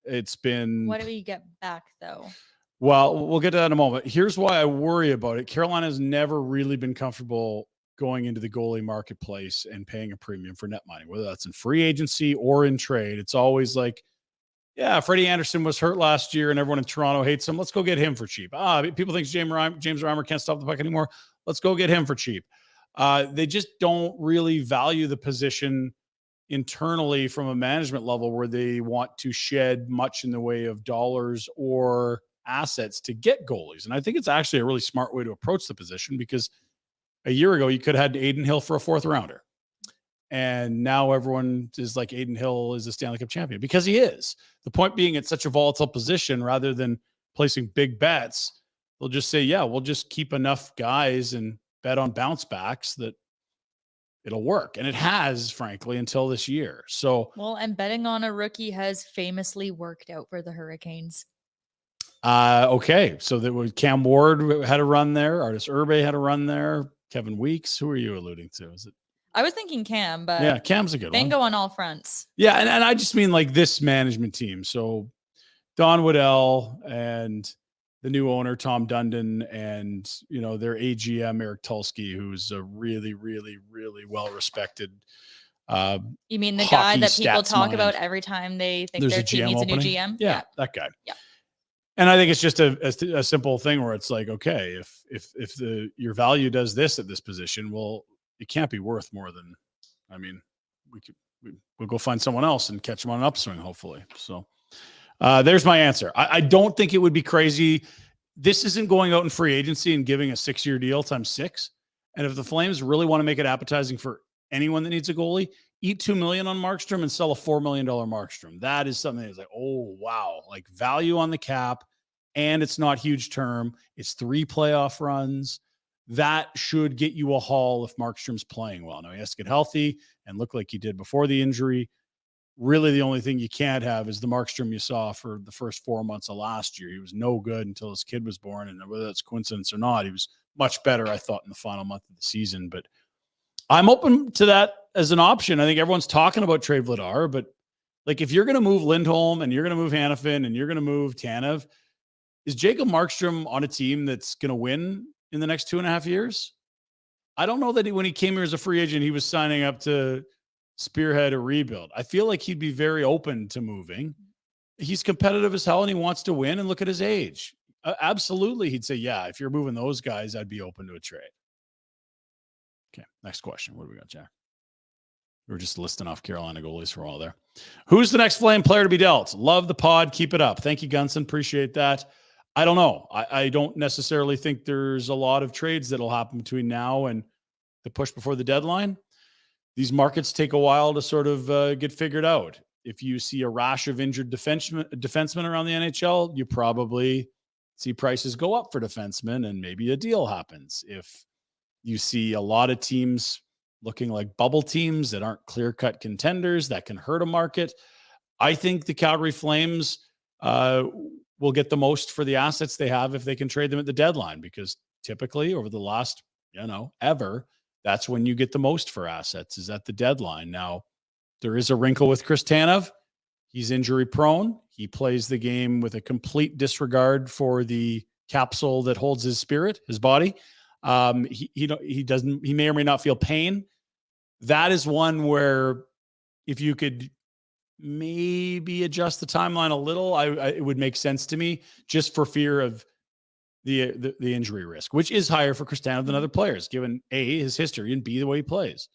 It's been... What do we get back, though? Well, we'll get to that in a moment. Here's why I worry about it. Carolina's never really been comfortable going into the goalie marketplace and paying a premium for net mining, whether that's in free agency or in trade. It's always like, yeah, Freddie Anderson was hurt last year and everyone in Toronto hates him. Let's go get him for cheap. People think James Reimer can't stop the puck anymore. Let's go get him for cheap. They just don't really value the position internally from a management level where they want to shed much in the way of dollars or assets to get goalies. And I think it's actually a really smart way to approach the position because a year ago you could have had Aiden Hill for a 4th rounder. And now everyone is like Aiden Hill is a Stanley Cup champion because he is. The point being it's such a volatile position rather than placing big bets. They'll just say, yeah, we'll just keep enough guys and bet on bounce backs that it'll work. And it has, frankly, until this year. So, well, and betting on a rookie has famously worked out for the Hurricanes. Okay. So that was Cam Ward had a run there. Artis Urbe had a run there. Kevin Weeks. Who are you alluding to? Is it? I was thinking Cam, but yeah, Cam's a good one. Go on all fronts. Yeah. And I just mean like this management team. So Don Waddell and the new owner, Tom Dundon, and, you know, their AGM, Eric Tulsky, who's a really, really, really well-respected you mean the guy that people talk mind. About every time they think There's their team needs opening. a new GM? Yeah, that guy. Yeah. And I think it's just a simple thing where it's like, okay, if your value does this at this position, well, it can't be worth more than, I mean, we'll go find someone else and catch them on an upswing, hopefully. So there's my answer. I don't think it would be crazy. This isn't going out in free agency and giving a 6-year deal times 6. And if the Flames really want to make it appetizing for anyone that needs a goalie, eat $2 million on Markstrom and sell a $4 million Markstrom. That is something that's like, oh, wow, like value on the cap. And it's not huge term. It's 3 playoff runs. That should get you a haul if Markstrom's playing well. Now he has to get healthy and look like he did before the injury. Really, the only thing you can't have is the Markstrom you saw for the first 4 months of last year. He was no good until his kid was born. And whether that's coincidence or not, he was much better, I thought, in the final month of the season. But I'm open to that as an option. I think everyone's talking about trade Vladar, but like if you're going to move Lindholm and you're going to move Hanifin and you're going to move Tanev, is Jacob Markstrom on a team that's going to win in the next 2.5 years? I don't know that when he came here as a free agent, he was signing up to spearhead a rebuild. I feel like he'd be very open to moving. He's competitive as hell and he wants to win, and look at his age. Absolutely. He'd say, yeah, if you're moving those guys, I'd be open to a trade. Okay. Next question. What do we got, Jack? We were just listing off Carolina goalies for a while there. Who's the next Flame player to be dealt? Love the pod. Keep it up. Thank you, Gunson. Appreciate that. I don't know. I don't necessarily think there's a lot of trades that'll happen between now and the push before the deadline. These markets take a while to sort of get figured out. If you see a rash of injured defensemen around the NHL, you probably see prices go up for defensemen and maybe a deal happens. If you see a lot of teams looking like bubble teams that aren't clear-cut contenders, that can hurt a market, I think the Calgary Flames will get the most for the assets they have if they can trade them at the deadline, because typically over the last, ever, that's when you get the most for assets, is at the deadline. Now, there is a wrinkle with Chris Tanev. He's injury prone. He plays the game with a complete disregard for the capsule that holds his spirit, his body. He may or may not feel pain. That is one where if you could maybe adjust the timeline a little, it would make sense to me, just for fear of the injury risk, which is higher for Chris Tanev than other players, given A, his history, and B, the way he plays.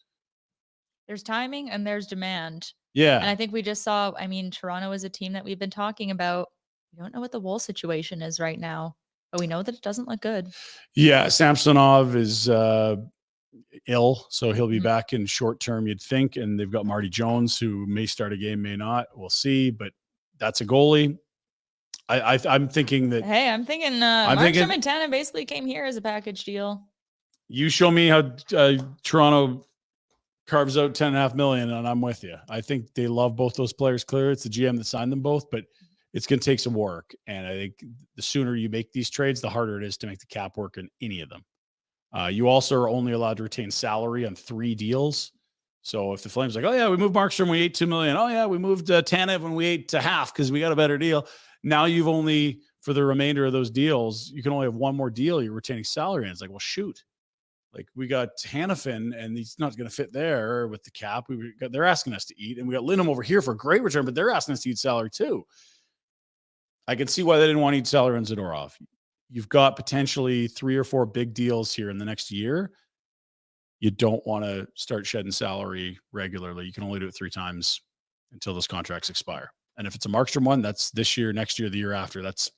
There's timing and there's demand. Yeah. And I think we just saw, Toronto is a team that we've been talking about. We don't know what the Wolves situation is right now, but we know that it doesn't look good. Yeah. Samsonov is ill, so he'll be back in short term, you'd think. And they've got Marty Jones, who may start a game, may not. We'll see. But that's a goalie. I'm thinking that. Hey, I'm thinking Markstrom and Tanev basically came here as a package deal. You show me how Toronto carves out $10.5 million, and I'm with you. I think they love both those players. Clear, it's the GM that signed them both, but it's going to take some work. And I think the sooner you make these trades, the harder it is to make the cap work in any of them. You also are only allowed to retain salary on 3 deals. So if the Flames are like, oh yeah, we moved Markstrom, we ate $2 million. Oh yeah, we moved Tanev when we ate to half because we got a better deal. Now you've only, for the remainder of those deals, you can only have one more deal. You're retaining salary, and it's like, well, shoot. Like we got Hanifin, and he's not going to fit there with the cap. They're asking us to eat, and we got Lindholm over here for a great return, but they're asking us to eat salary too. I can see why they didn't want to eat salary on Zadorov. You've got potentially 3 or 4 big deals here in the next year. You don't want to start shedding salary regularly. You can only do it 3 times until those contracts expire. And if it's a Markstrom one, that's this year, next year, the year after. That's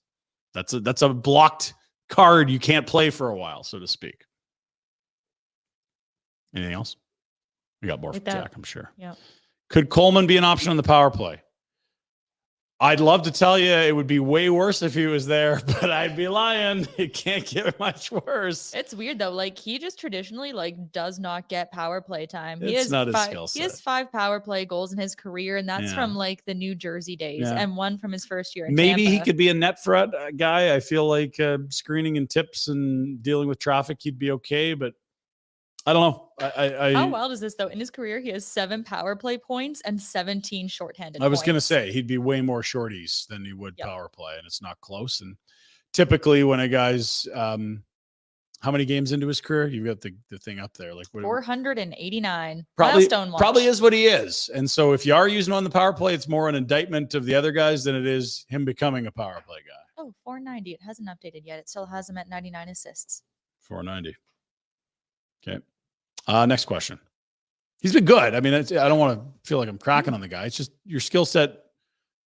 a blocked card you can't play for a while, so to speak. Anything else? We got more from Jack, I'm sure. Yeah. Could Coleman be an option on the power play? I'd love to tell you it would be way worse if he was there, but I'd be lying. It can't get much worse. It's weird though. Like he just traditionally does not get power play time. It's not his skill set. He has 5 power play goals in his career, and that's from the New Jersey days, and 1 from his first year in Maybe Tampa. He could be a net threat guy. I feel like screening and tips and dealing with traffic, he'd be okay, but I don't know. How wild is this though? In his career, he has 7 power play points and 17 shorthanded. I was going to say he'd be way more shorties than he would power play, and it's not close. And typically, when a guy's how many games into his career, you've got the thing up there, like 489. Probably is what he is. And so, if you are using on the power play, it's more an indictment of the other guys than it is him becoming a power play guy. Oh, 490. It hasn't updated yet. It still has him at 99 assists. 490. Okay. Next question. He's been good. I mean, I don't want to feel like I'm cracking on the guy. It's just your skill set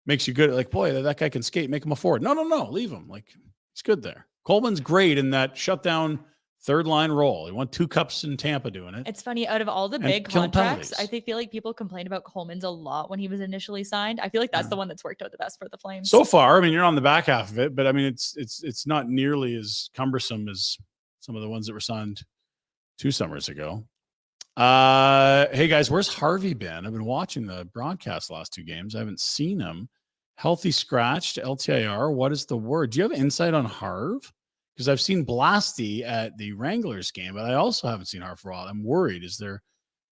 makes you good. Like, boy, that guy can skate. Make him a forward. No. Leave him. Like, he's good there. Coleman's great in that shutdown 3rd line role. He won 2 cups in Tampa doing it. It's funny. Out of all the big contracts, I feel like people complained about Coleman's a lot when he was initially signed. I feel like that's the one that's worked out the best for the Flames. So far, I mean, you're on the back half of it, but I mean, it's not nearly as cumbersome as some of the ones that were signed 2 summers ago. Hey guys, where's Harvey been? I've been watching the broadcast last 2 games. I haven't seen him. Healthy scratched, LTIR. What is the word? Do you have insight on Harv? because I've seen Blasty at the Wranglers game, but I also haven't seen Harper for a while. I'm worried. Is there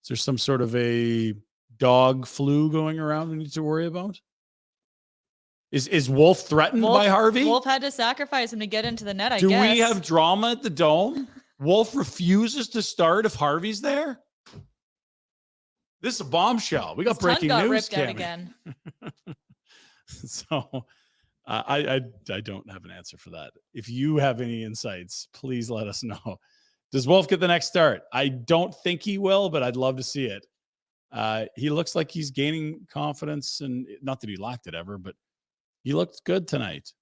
some sort of a dog flu going around we need to worry about? Is Wolf threatened by Harvey? Wolf had to sacrifice him to get into the net, I Do guess. we have drama at the Dome? Wolf refuses to start if Harvey's there? This is a bombshell. We got His tongue breaking got news, ripped out Cami. again. So I don't have an answer for that. If you have any insights, please let us know. Does Wolf get the next start? I don't think he will, but I'd love to see it. He looks like he's gaining confidence, and not that he lacked it ever, but he looked good tonight.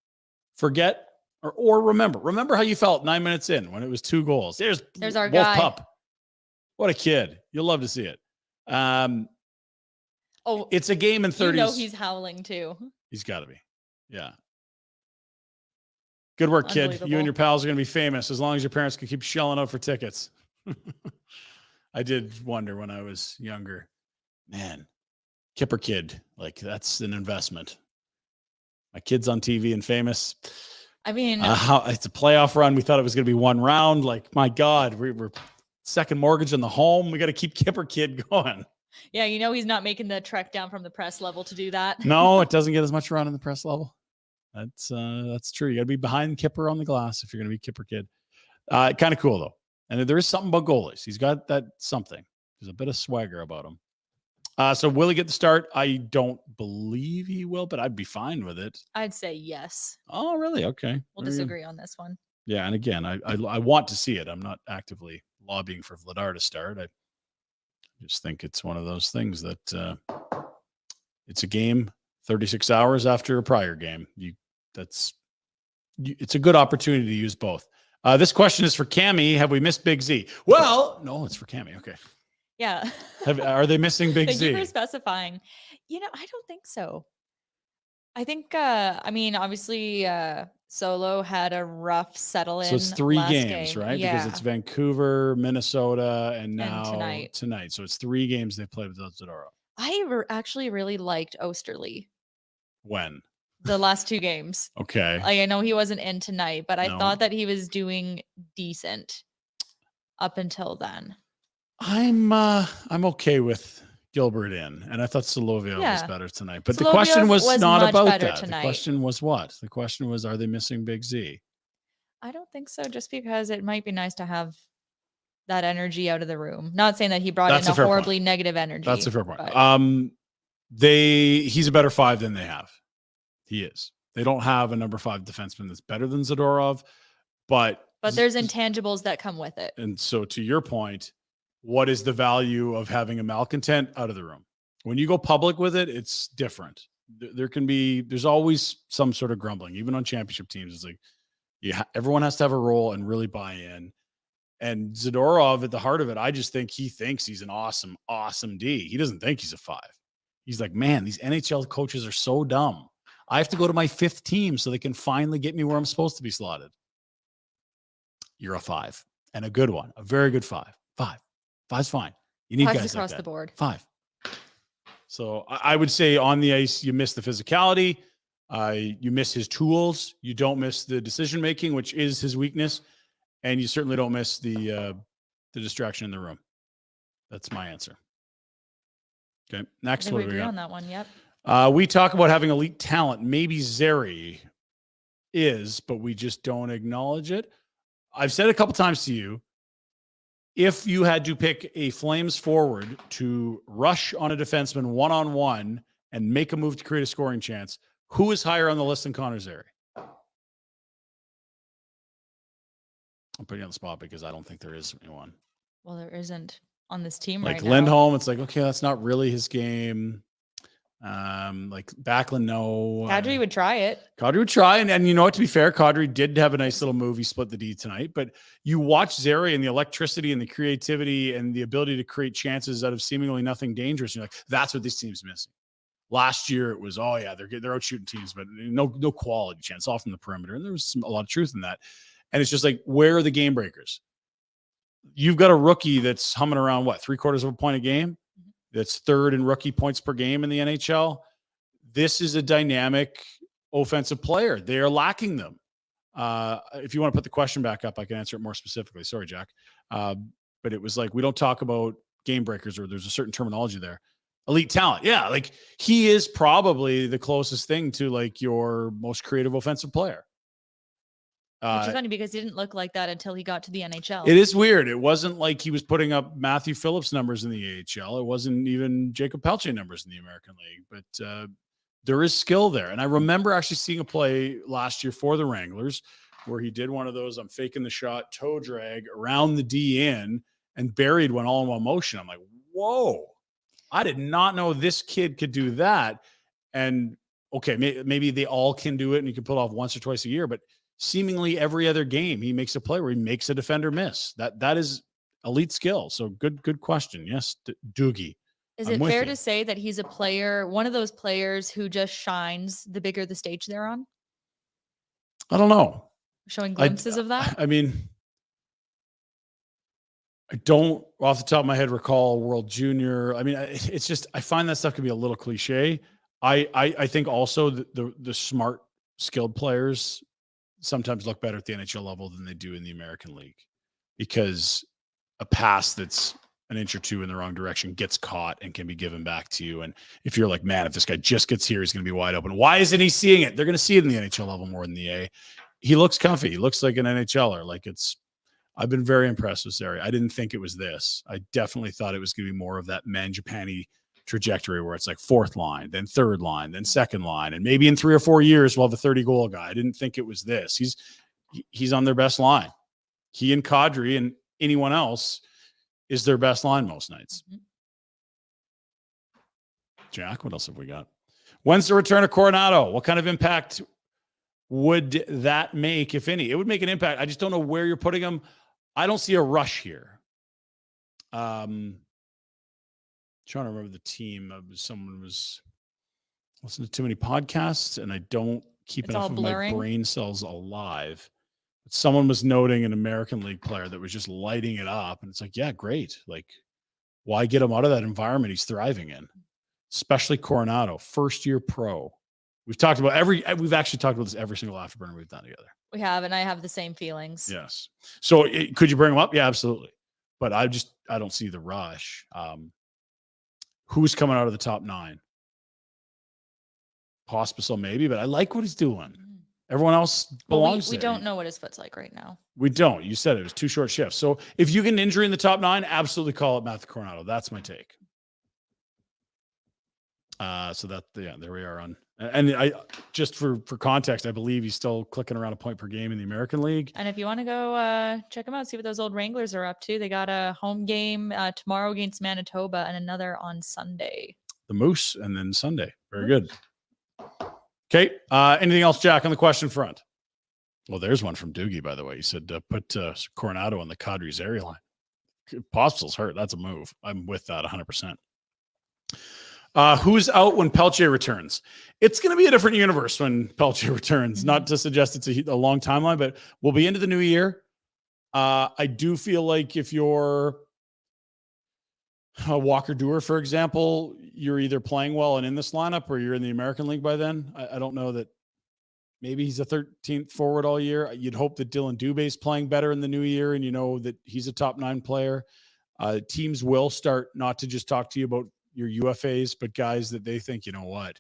Forget or remember how you felt 9 minutes in when it was 2 goals. There's our Wolf guy. Pup. What a kid. You'll love to see it. It's a game in 30s. You know he's howling too. He's got to be. Yeah. Good work, kid. You and your pals are going to be famous as long as your parents can keep shelling out for tickets. I did wonder when I was younger, man, Kipper kid, like that's an investment. My kid's on TV and famous. I mean, it's a playoff run. We thought it was going to be 1 round. Like, my God, we're second mortgage on the home. We got to keep Kipper kid going. yeah, you know he's not making the trek down from the press level to do that. No, it doesn't get as much run in the press level. That's true. You got to be behind Kipper on the glass if you're going to be Kipper kid. Kind of cool though, and there is something about goalies. He's got that something. There's a bit of swagger about him. So will he get the start? I don't believe he will, but I'd be fine with it. I'd say yes. Oh, really? Okay. We'll disagree on this one. Yeah, and again, I want to see it. I'm not actively lobbying for Vladar to start. I just think it's one of those things that it's a game 36 hours after a prior game. It's a good opportunity to use both. This question is for Cami. Have we missed Big Z? Well, no, it's for Cami. Okay. Yeah. Are they missing Big Thank Z? you for specifying. I don't think so. I think, obviously, Solo had a rough settle in. So it's 3 games, game. right? Yeah. Because it's Vancouver, Minnesota, and now tonight. So it's 3 games they played without Zadorov. I actually really liked Osterley When? the last 2 games. Okay. Like, I know he wasn't in tonight, but I No. thought that he was doing decent up until then. I'm okay with Gilbert in, and I thought Soloviev was better tonight. But the Soloviev question was not much about better that. tonight. The question was what? The question was, are they missing Big Z? I don't think so, just because it might be nice to have that energy out of the room. Not saying that he brought That's in a a fair horribly point. negative energy. That's a fair point. but- He's a better 5 than they have. He is. They don't have a number 5 defenseman that's better than Zadorov, but there's intangibles that come with it. And so, to your point, what is the value of having a malcontent out of the room? When you go public with it, it's different. There's always some sort of grumbling, even on championship teams. It's like, everyone has to have a role and really buy in. And Zadorov, at the heart of it, I just think he thinks he's an awesome, awesome D. He doesn't think he's a 5. He's like, man, these NHL coaches are so dumb. I have to go to my 5th team so they can finally get me where I'm supposed to be slotted. You're a 5, and a good one, a very good 5. 5's fine. You need 5's guys across like that. the board. 5. So I would say on the ice, you miss the physicality. You miss his tools. You don't miss the decision making, which is his weakness, and you certainly don't miss the distraction in the room. That's my answer. Okay, next I one. agree on that one. Yep. We talk about having elite talent. Maybe Zeri is, but we just don't acknowledge it. I've said a couple times to you, if you had to pick a Flames forward to rush on a defenseman one-on-one and make a move to create a scoring chance, who is higher on the list than Connor Zeri? I'm putting you on the spot because I don't think there is anyone. Well, there isn't on this team Like right now. Lindholm, it's like, okay, that's not really his game. Like Backlund, no. Kadri would try it. Kadri would try, and you know what? To be fair, Kadri did have a nice little move. He split the D tonight, but you watch Zeri and the electricity and the creativity and the ability to create chances out of seemingly nothing dangerous. You're like, that's what this team's missing. Last year, it was, oh yeah, they're out shooting teams, but no quality chance, all from the perimeter, and there was a lot of truth in that. And it's just like, where are the game breakers? You've got a rookie that's humming around, what, 3/4 of a point a game? That's 3rd in rookie points per game in the NHL. This is a dynamic offensive player. They are lacking them. If you want to put the question back up, I can answer it more specifically. Sorry, Jack. But it was like, we don't talk about game breakers, or there's a certain terminology there. Elite talent. Yeah. Like, he is probably the closest thing to like your most creative offensive player. Which is funny because he didn't look like that until he got to the NHL. It is weird. It wasn't like he was putting up Matthew Phillips numbers in the AHL. It wasn't even Jacob Pelche numbers in the American League, but there is skill there. And I remember actually seeing a play last year for the Wranglers where he did one of those, I'm faking the shot, toe drag around the D in and buried one all in one motion. I'm like, whoa, I did not know this kid could do that. And okay, maybe they all can do it and you can pull it off once or twice a year, but seemingly every other game he makes a play where he makes a defender miss. That is elite skill. So good question. Yes, Doogie. Is it fair to say that he's a player, one of those players who just shines the bigger the stage they're on? I don't know. Showing glimpses of that? I mean, I don't off the top of my head recall World Junior. I mean, it's just, I find that stuff can be a little cliche. I think also the smart, skilled players sometimes look better at the NHL level than they do in the American League, because a pass that's an inch or two in the wrong direction gets caught and can be given back to you. And if you're like, man, if this guy just gets here, he's going to be wide open. Why isn't he seeing it? They're going to see it in the NHL level more than the A. He looks comfy. He looks like an NHLer. Like, I've been very impressed with Zary. I didn't think it was this. I definitely thought it was going to be more of that Mangiapane trajectory where it's like fourth line, then third line, then second line. And maybe in 3 or 4 years, we'll have a 30 goal guy. I didn't think it was this. He's on their best line. He and Kadri and anyone else is their best line most nights. Mm-hmm. Jack, what else have we got? When's the return of Coronado? What kind of impact would that make, if any? It would make an impact. I just don't know where you're putting him. I don't see a rush here. Trying to remember the team. Someone was listening to too many podcasts, and I don't keep enough of my brain cells alive. But someone was noting an American League player that was just lighting it up, and it's like, yeah, great. Like, why get him out of that environment he's thriving in? Especially Coronado, first-year pro. We've actually talked about this every single Afterburner we've done together. We have, and I have the same feelings. Yes. So could you bring him up? Yeah, absolutely. But I don't see the rush. Who's coming out of the top 9? Pospisil maybe, but I like what he's doing. Everyone else belongs we don't know what his foot's like right now. We don't. You said it was 2 short shifts. So if you get an injury in the top 9, absolutely call it Matthew Coronado. That's my take. So there we are on. And I just for context, I believe he's still clicking around a point per game in the American League. And if you want to go check them out, see what those old Wranglers are up to. They got a home game tomorrow against Manitoba and another on Sunday. The Moose and then Sunday. Very good. Okay. Anything else, Jack, on the question front? Well, there's one from Doogie, by the way. He said put Coronado on the Kadri's area line. Pospisil's hurt. That's a move. I'm with that 100%. Who's out when Pelche returns? It's going to be a different universe when Pelche returns. Not to suggest it's a long timeline, but we'll be into the new year. I do feel like if you're Walker Duehr, for example, you're either playing well and in this lineup or you're in the American League by then. I don't know that maybe he's a 13th forward all year. You'd hope that Dylan Dubé's playing better in the new year and you know that he's a top 9 player. Teams will start not to just talk to you about your UFAs, but guys that they think, you know what,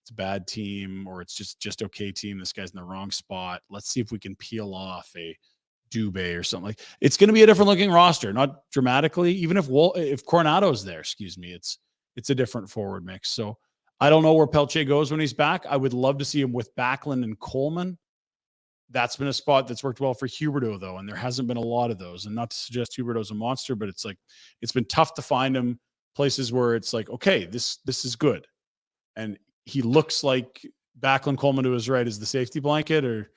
it's a bad team or it's just okay team. This guy's in the wrong spot. Let's see if we can peel off a Dubé or something. It's going to be a different looking roster, not dramatically. Even if Coronado's there, it's a different forward mix. So I don't know where Pelche goes when he's back. I would love to see him with Backlund and Coleman. That's been a spot that's worked well for Huberdeau, though, and there hasn't been a lot of those. And not to suggest Huberdeau's a monster, but it's been tough to find him places where it's like, okay, this is good. And he looks like Backlund Coleman to his right is the safety blanket, or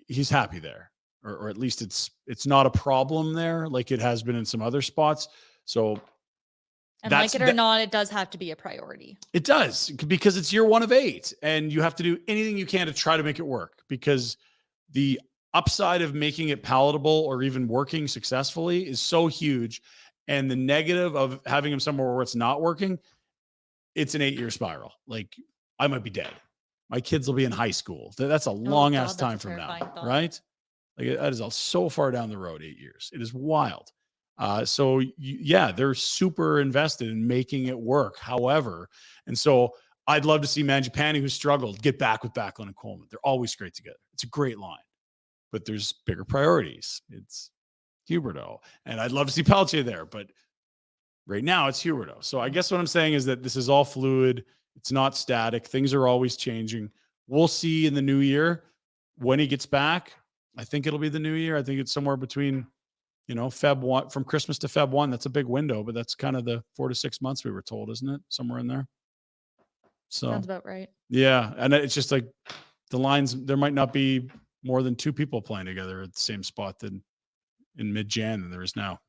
he's happy there. Or at least it's not a problem there like it has been in some other spots. So and like it or not, it does have to be a priority. It does, because it's year 1 of 8 and you have to do anything you can to try to make it work, because the upside of making it palatable or even working successfully is so huge. And the negative of having him somewhere where it's not working, it's an 8-year spiral. Like, I might be dead. My kids will be in high school. That's a Oh, long ass God, that's time a from now, terrifying thought. right? Like that is so far down the road, 8 years. It is wild. So yeah, they're super invested in making it work. However, and so I'd love to see Mangiapane, who struggled, get back with Backlund and Coleman. They're always great together. It's a great line, but there's bigger priorities. It's Huberdeau, and I'd love to see Pelche there, but right now it's Huberdeau. So I guess what I'm saying is that this is all fluid. It's not static. Things are always changing. We'll see in the new year when he gets back. I think it'll be the new year. I think it's somewhere between, Feb 1, from Christmas to Feb 1. That's a big window, but that's kind of the 4 to 6 months we were told, isn't it? Somewhere in there. So Sounds about right. yeah. And it's just like the lines, there might not be more than 2 people playing together at the same spot than in mid-Jan than there is now.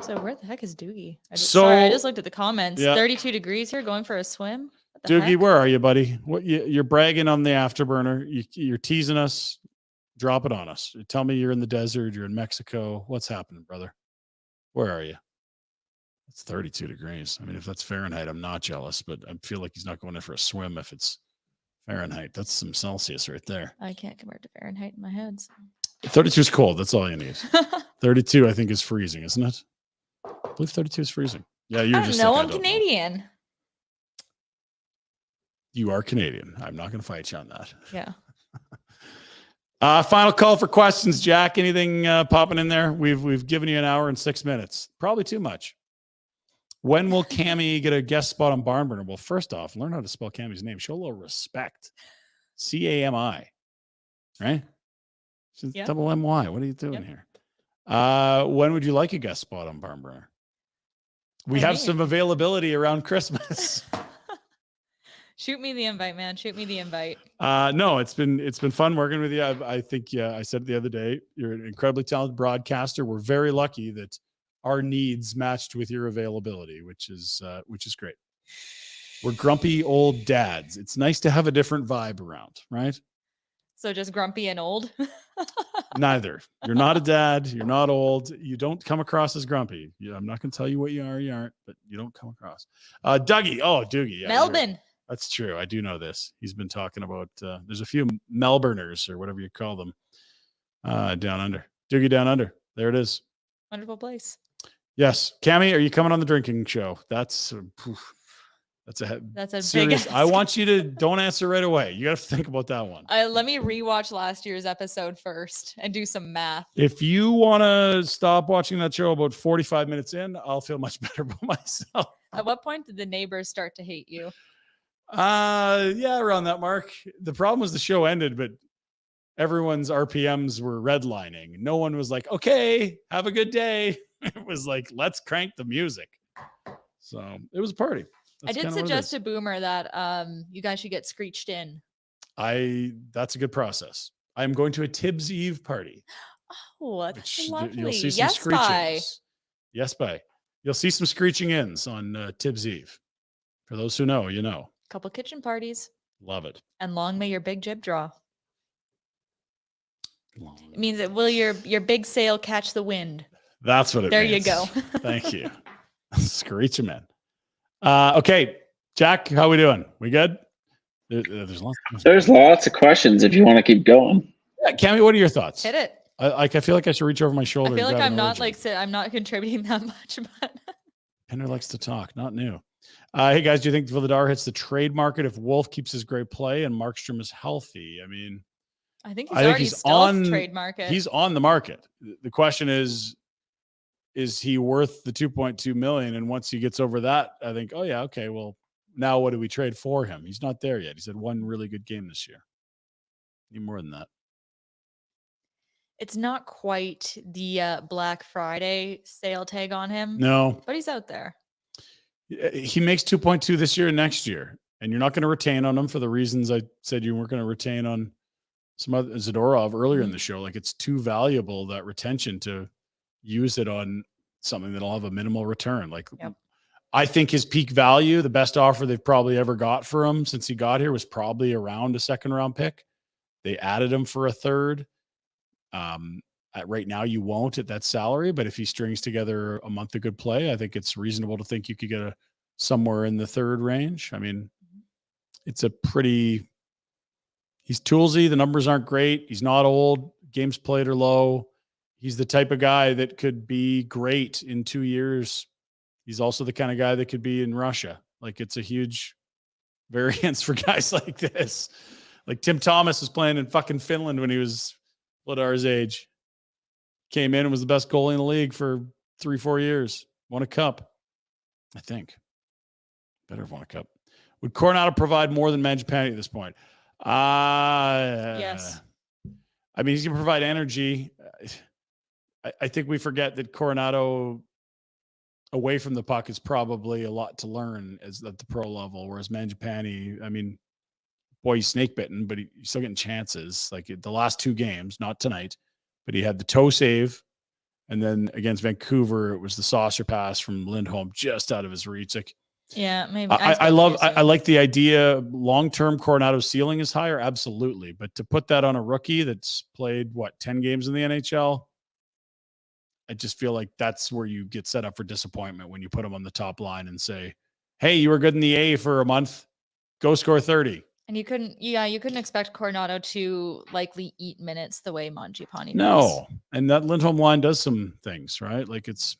So where the heck is Doogie? So- I just looked at the comments. Yeah. 32 degrees here, going for a swim. What the Doogie, heck? where are you, buddy? What you're bragging on the afterburner? You're teasing us. Drop it on us. Tell me you're in the desert. You're in Mexico. What's happening, brother? Where are you? It's 32 degrees. I mean, if that's Fahrenheit, I'm not jealous, but I feel like he's not going in for a swim if it's Fahrenheit. That's some Celsius right there. I can't convert to Fahrenheit in my head. So. 32 is cold. That's all you need. 32, I think, is freezing, isn't it? I believe 32 is freezing. Yeah, you're I just don't know. like, I I'm don't know. Canadian. You are Canadian. I'm not going to fight you on that. Yeah. Final call for questions, Jack. Anything popping in there? We've given you an hour and 6 minutes. Probably too much. When will Cami get a guest spot on Barnburner? Well, first off, learn how to spell Cami's name. Show a little respect. Cami, right? It's Yep. double MY. What are you doing Yep. here? When would you like a guest spot on Barnburner? We I have mean- some availability around Christmas. Shoot me the invite, man. Shoot me the invite. No, it's been fun working with you. I think, I said it the other day, you're an incredibly talented broadcaster. We're very lucky that our needs matched with your availability, which is great. We're grumpy old dads. It's nice to have a different vibe around, right? So just grumpy and old. Neither. You're not a dad. You're not old. You don't come across as grumpy. I'm not going to tell you what you are. You aren't, but you don't come across. Dougie. Oh, Doogie. Yeah, Melbourne. that's true. I do know this. He's been talking about, there's a few Melbourners or whatever you call them down under. Doogie down under. There it is. Wonderful place. Yes. Cami, are you coming on the drinking show? That's a That's a serious. big. I want you to don't answer right away. You got to think about that one. Let me rewatch last year's episode first and do some math. If you want to stop watching that show about 45 minutes in, I'll feel much better about myself. At what point did the neighbors start to hate you? Yeah, around that mark. The problem was the show ended, but everyone's RPMs were redlining. No one was like, okay, have a good day. It was like, let's crank the music. So it was a party. I did suggest to Boomer that you guys should get screeched in. That's a good process. I'm going to a Tibbs Eve party. Oh, that's which lovely. You'll see some Yes, screechings. bye. Yes, bye. You'll see some screeching ins on Tibbs Eve. For those who know, you know. Couple kitchen parties. Love it. And long may your big jib draw. It means that will your big sail catch the wind? That's what it There means. you go. Thank you. Screech 'em in. Okay, Jack, how we doing? We good? There's lots. There's lots of questions if you want to keep going. Yeah, Cami, what are your thoughts? Hit it. I feel like I should reach over my shoulder. I feel and like grab I'm an not origin. I'm not contributing that much, but Pinder likes to talk, not new. Hey guys, do you think Villadar hits the trade market if Wolf keeps his great play and Markstrom is healthy? I mean, I think he's I think already he's stealth on trade market. He's on the market. The question is he worth the 2.2 million? And once he gets over that, I think, oh yeah, okay, well, now what do we trade for him? He's not there yet. He's had one really good game this year. Need more than that. It's not quite the Black Friday sale tag on him. No, But he's out there. he makes 2.2 this year and next year, and you're not going to retain on him for the reasons I said you weren't going to retain on some other Zadorov earlier in the show. Like, it's too valuable, that retention, to use it on something that'll have a minimal return. Like, Yep. I think his peak value, the best offer they've probably ever got for him since he got here, was probably around a second round pick. They added him for a third. Right now, you won't at that salary, but if he strings together a month of good play, I think it's reasonable to think you could get somewhere in the third range. I mean, It's a pretty. He's toolsy. The numbers aren't great. He's not old. Games played are low. He's the type of guy that could be great in 2 years. He's also the kind of guy that could be in Russia. Like, it's a huge variance for guys like this. Like, Tim Thomas was playing in fucking Finland when he was Vladar's age. Came in and was the best goalie in the league for 3-4 years. Won a cup, I think. Better have won a cup. Would Coronado provide more than Mangiapane at this point? Yes. I mean, he's going to provide energy. I think we forget that Coronado away from the puck is probably a lot to learn as at the pro level, whereas Mangiapane, I mean, boy, he's snake bitten, but he's still getting chances. Like the last 2 games, not tonight, but he had the toe save, and then against Vancouver, it was the saucer pass from Lindholm just out of his reach. Like, Yeah, maybe. I like the idea. Long-term Coronado's ceiling is higher. Absolutely. But to put that on a rookie that's played 10 games in the NHL, I just feel like that's where you get set up for disappointment when you put him on the top line and say, hey, you were good in the A for a month. Go score 30. And you couldn't expect Coronado to likely eat minutes the way Mangiapane does. No. And that Lindholm line does some things, right? Like, it's,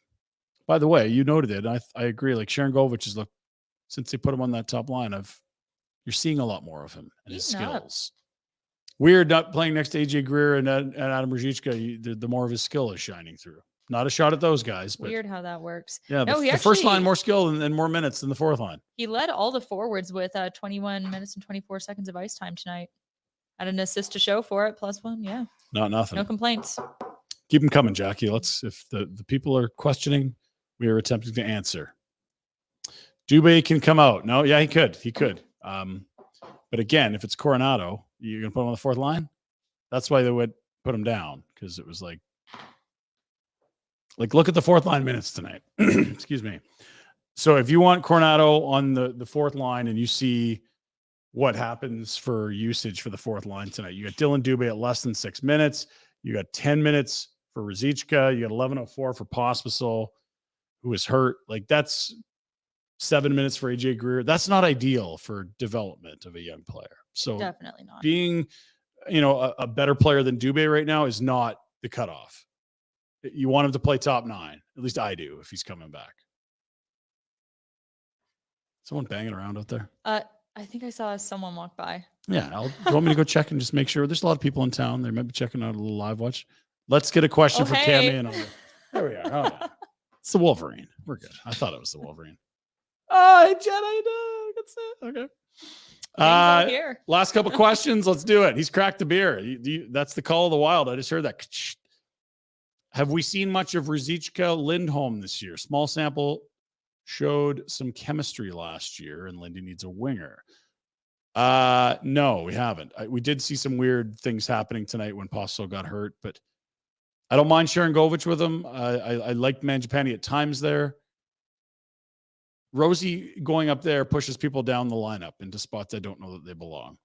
by the way, you noted it. I agree. Like, Sharon Govich is, look, since they put him on that top line, you're seeing a lot more of him and his skills. Weird not playing next to AJ Greer and Adam Ruzicka. The more of his skill is shining through. Not a shot at those guys. But weird how that works. Yeah, no, the first line more skill and more minutes than the fourth line. He led all the forwards with 21 minutes and 24 seconds of ice time tonight. Had an assist to show for it, +1. Yeah. Not nothing. No complaints. Keep them coming, Jackie. If the people are questioning, we are attempting to answer. Dubé can come out. No, yeah, he could. But again, if it's Coronado, you're going to put him on the fourth line? That's why they would put him down, because it was like, look at the fourth line minutes tonight. Excuse me. So if you want Coronado on the fourth line and you see what happens for usage for the fourth line tonight, you got Dylan Dubé at less than 6 minutes. You got 10 minutes for Ruzicka. You got 11:04 for Pospisil, who is hurt. Like, that's 7 minutes for AJ Greer. That's not ideal for development of a young player. So definitely not. Being, a better player than Dubé right now is not the cutoff. You want him to play top 9. At least I do, if he's coming back. Someone banging around out there? I think I saw someone walk by. Yeah. You want me to go check and just make sure? There's a lot of people in town. They might be checking out a little live watch. Let's get a question for Cami. And there we are. Oh, yeah. It's the Wolverine. We're good. I thought it was the Wolverine. Oh, hey, Jen, that's it. Okay. Here. Last couple questions. Let's do it. He's cracked the beer. That's the call of the wild. I just heard that. Have we seen much of Ruzicka Lindholm this year? Small sample showed some chemistry last year, and Lindy needs a winger. No, we haven't. We did see some weird things happening tonight when Pospisil got hurt, but I don't mind sharing Govich with him. I liked Mangiapane at times there. Rosie going up there pushes people down the lineup into spots I don't know that they belong.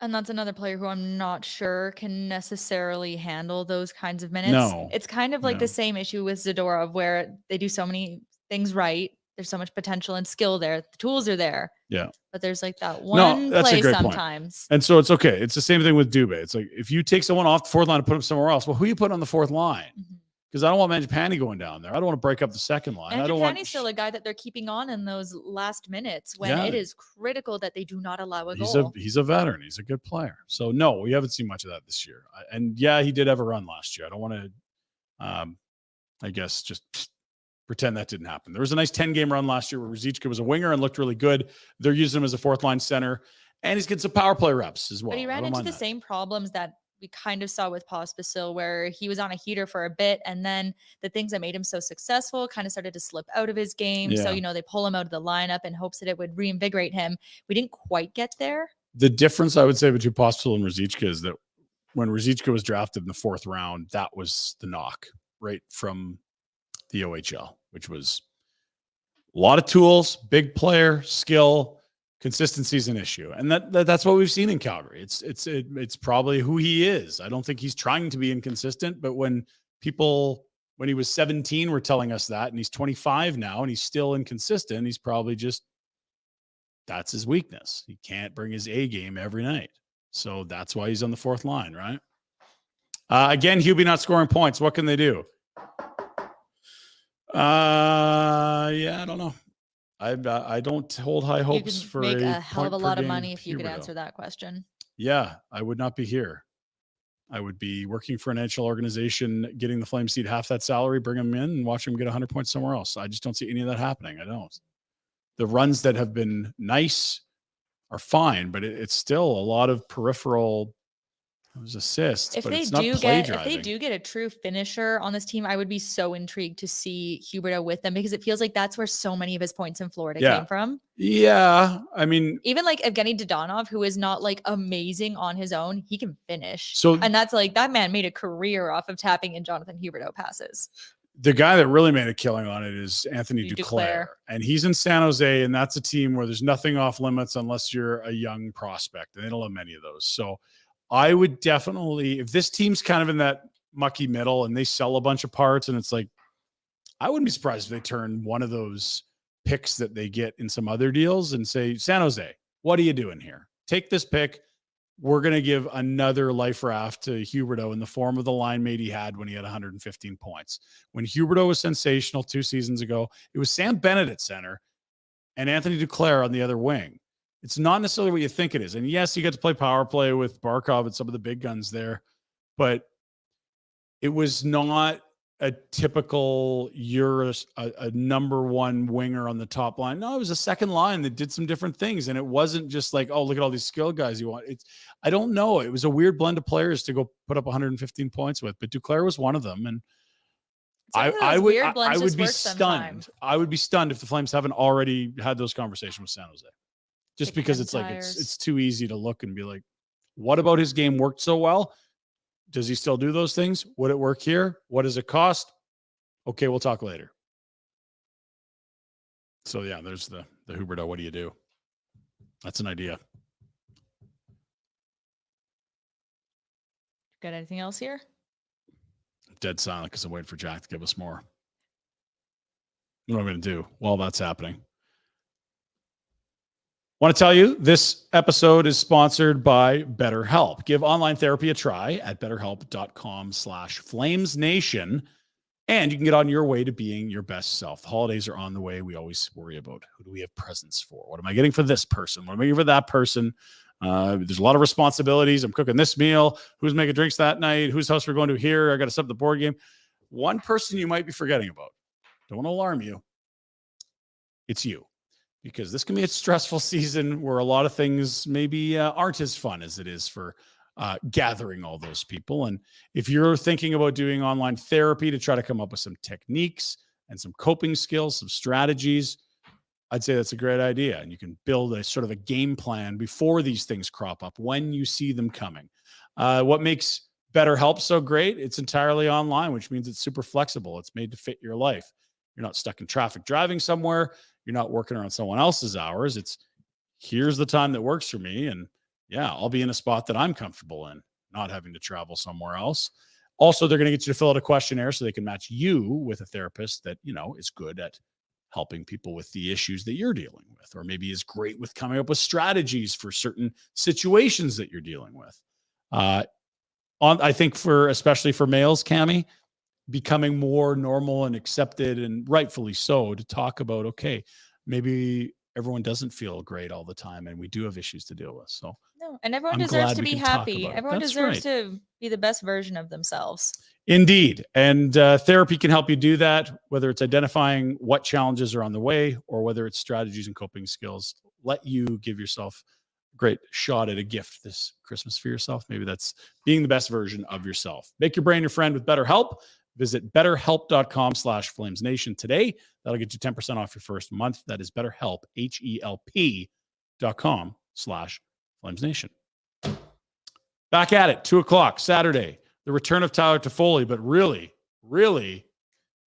And that's another player who I'm not sure can necessarily handle those kinds of minutes. No. It's kind of like the same issue with Zadorov, where they do so many things right. There's so much potential and skill there. The tools are there. Yeah. But there's like that one play sometimes. Point. And so it's okay. It's the same thing with Dubé. It's like, if you take someone off the fourth line and put him somewhere else, well, who you put on the fourth line? Because I don't want Mangiapane going down there. I don't want to break up the second line. Mangiapane's still a guy that they're keeping on in those last minutes when it is critical that they do not allow a goal. He's a veteran. He's a good player. So no, we haven't seen much of that this year. And yeah, he did have a run last year. I don't want to, I guess, just pretend that didn't happen. There was a nice 10-game run last year where Ruzicka was a winger and looked really good. They're using him as a fourth line center, and he's getting some power play reps as well. But he ran into the same problems that we kind of saw with Pospisil, where he was on a heater for a bit, and then the things that made him so successful kind of started to slip out of his game. Yeah. So, they pull him out of the lineup in hopes that it would reinvigorate him. We didn't quite get there. The difference I would say between Pospisil and Ruzicka is that when Ruzicka was drafted in the 4th round, that was the knock right from the OHL, which was a lot of tools, big player, skill. Consistency is an issue, and that's what we've seen in Calgary. It's probably who he is. I don't think he's trying to be inconsistent, but when he was 17 were telling us that, and he's 25 now and he's still inconsistent, he's probably just That's his weakness. He can't bring his A game every night. So that's why he's on the fourth line, right? Again, Hubie not scoring points. What can they do? Yeah, I don't know. I don't hold high You hopes could for make a hell of point a per lot of game money if you could Huberdeau. answer that question. Yeah, I would not be here. I would be working for an NHL organization, getting the Flames seat half that salary, bring them in, and watch them get 100 points somewhere else. I just don't see any of that happening. I don't. The runs that have been nice are fine, but it's still a lot of peripheral assists. If but they it's not do play get driving. if they do get a true finisher on this team, I would be so intrigued to see Huberdeau with them because it feels like that's where so many of his points in Florida came from. Yeah, I mean, Even like Evgeny Dodonov, who is not like amazing on his own, he can finish. So- and that's like that man made a career off of tapping in Jonathan Huberdeau passes. the guy that really made a killing on it is Anthony Duclair. Duclair. And he's in San Jose, and that's a team where there's nothing off limits unless you're a young prospect. And they don't have many of those. So I would definitely, if this team's kind of in that mucky middle and they sell a bunch of parts, and it's like, I wouldn't be surprised if they turn one of those picks that they get in some other deals and say, San Jose, what are you doing here? Take this pick. We're going to give another life raft to Huberdeau in the form of the line mate he had when he had 115 points. When Huberdeau was sensational 2 seasons ago, it was Sam Bennett at center and Anthony Duclair on the other wing. It's not necessarily what you think it is. And yes, you get to play power play with Barkov and some of the big guns there, but it was not a typical you're a number one winger on the top line. No, it was a second line that did some different things. And it wasn't just like, oh, look at all these skill guys you want. I don't know. It was a weird blend of players to go put up 115 points with, but Duclair was one of them. And I would be stunned. I would be stunned if the Flames haven't already had those conversations with San Jose. Just because it's like, it's too easy to look and be like, what about his game worked so well? Does he still do those things? Would it work here? What does it cost? Okay, we'll talk later. So yeah, there's the Huberdeau. What do you do? That's an idea. Got anything else here? Dead silent because I'm waiting for Jack to give us more. What am I going to do while that's happening? Want to tell you, this episode is sponsored by BetterHelp. Give online therapy a try at betterhelp.com/FlamesNation, and you can get on your way to being your best self. The holidays are on the way. We always worry about who do we have presents for? What am I getting for this person? What am I getting for that person? There's a lot of responsibilities. I'm cooking this meal. Who's making drinks that night? Whose house we're going to here? I got to set up the board game. One person you might be forgetting about. Don't want to alarm you. It's you. Because this can be a stressful season where a lot of things maybe aren't as fun as it is for gathering all those people. And if you're thinking about doing online therapy to try to come up with some techniques and some coping skills, some strategies, I'd say that's a great idea. And you can build a sort of a game plan before these things crop up, when you see them coming. What makes BetterHelp so great? It's entirely online, which means it's super flexible. It's made to fit your life. You're not stuck in traffic driving somewhere. You're not working around someone else's hours. It's here's the time that works for me. And yeah, I'll be in a spot that I'm comfortable in, not having to travel somewhere else. Also, they're going to get you to fill out a questionnaire so they can match you with a therapist that, you know, is good at helping people with the issues that you're dealing with, or maybe is great with coming up with strategies for certain situations that you're dealing with. I think especially for males, Cami, becoming more normal and accepted, and rightfully so, to talk about, okay, maybe everyone doesn't feel great all the time and we do have issues to deal with. So no, and everyone I'm deserves glad to we be can talk happy. about it. Everyone That's deserves right. to be the best version of themselves. Indeed. And therapy can help you do that, whether it's identifying what challenges are on the way or whether it's strategies and coping skills. Let you give yourself a great shot at a gift this Christmas for yourself. Maybe that's being the best version of yourself. Make your brain your friend with BetterHelp. Visit betterhelp.com/FlamesNation today. That'll get you 10% off your first month. That is BetterHelp, HELP.com/FlamesNation. Back at it, 2:00 Saturday. The return of Tyler Toffoli, but really,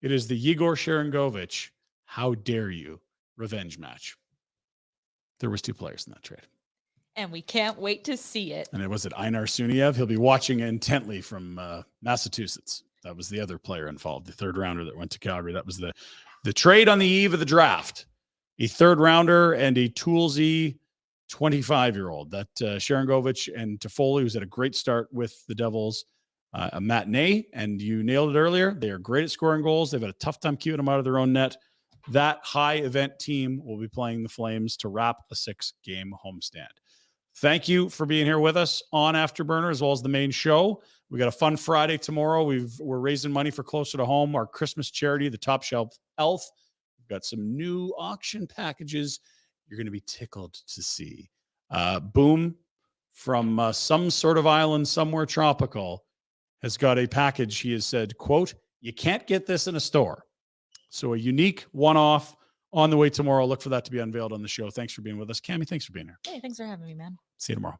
it is the Yegor Sharangovich, how dare you, revenge match. There was 2 players in that trade. And we can't wait to see it. And it was Einar Suniev. He'll be watching intently from Massachusetts. That was the other player involved, the third rounder that went to Calgary. That was the trade on the eve of the draft. a third rounder and a Toolsy 25-year-old. That Sharangovich and Toffoli, who's had a great start with the Devils, a matinee, and you nailed it earlier. They are great at scoring goals. They've had a tough time keeping them out of their own net. That high event team will be playing the Flames to wrap a 6-game homestand. Thank you for being here with us on Afterburner as well as the main show. We got a fun Friday tomorrow. We're raising money for Closer to Home, our Christmas charity, the Top Shelf Elf. We've got some new auction packages you're going to be tickled to see. Boom from some sort of island somewhere tropical has got a package. He has said, quote, "You can't get this in a store." So a unique one-off on the way tomorrow. Look for that to be unveiled on the show. Thanks for being with us. Cami, thanks for being here. Hey, thanks for having me, man. See you tomorrow.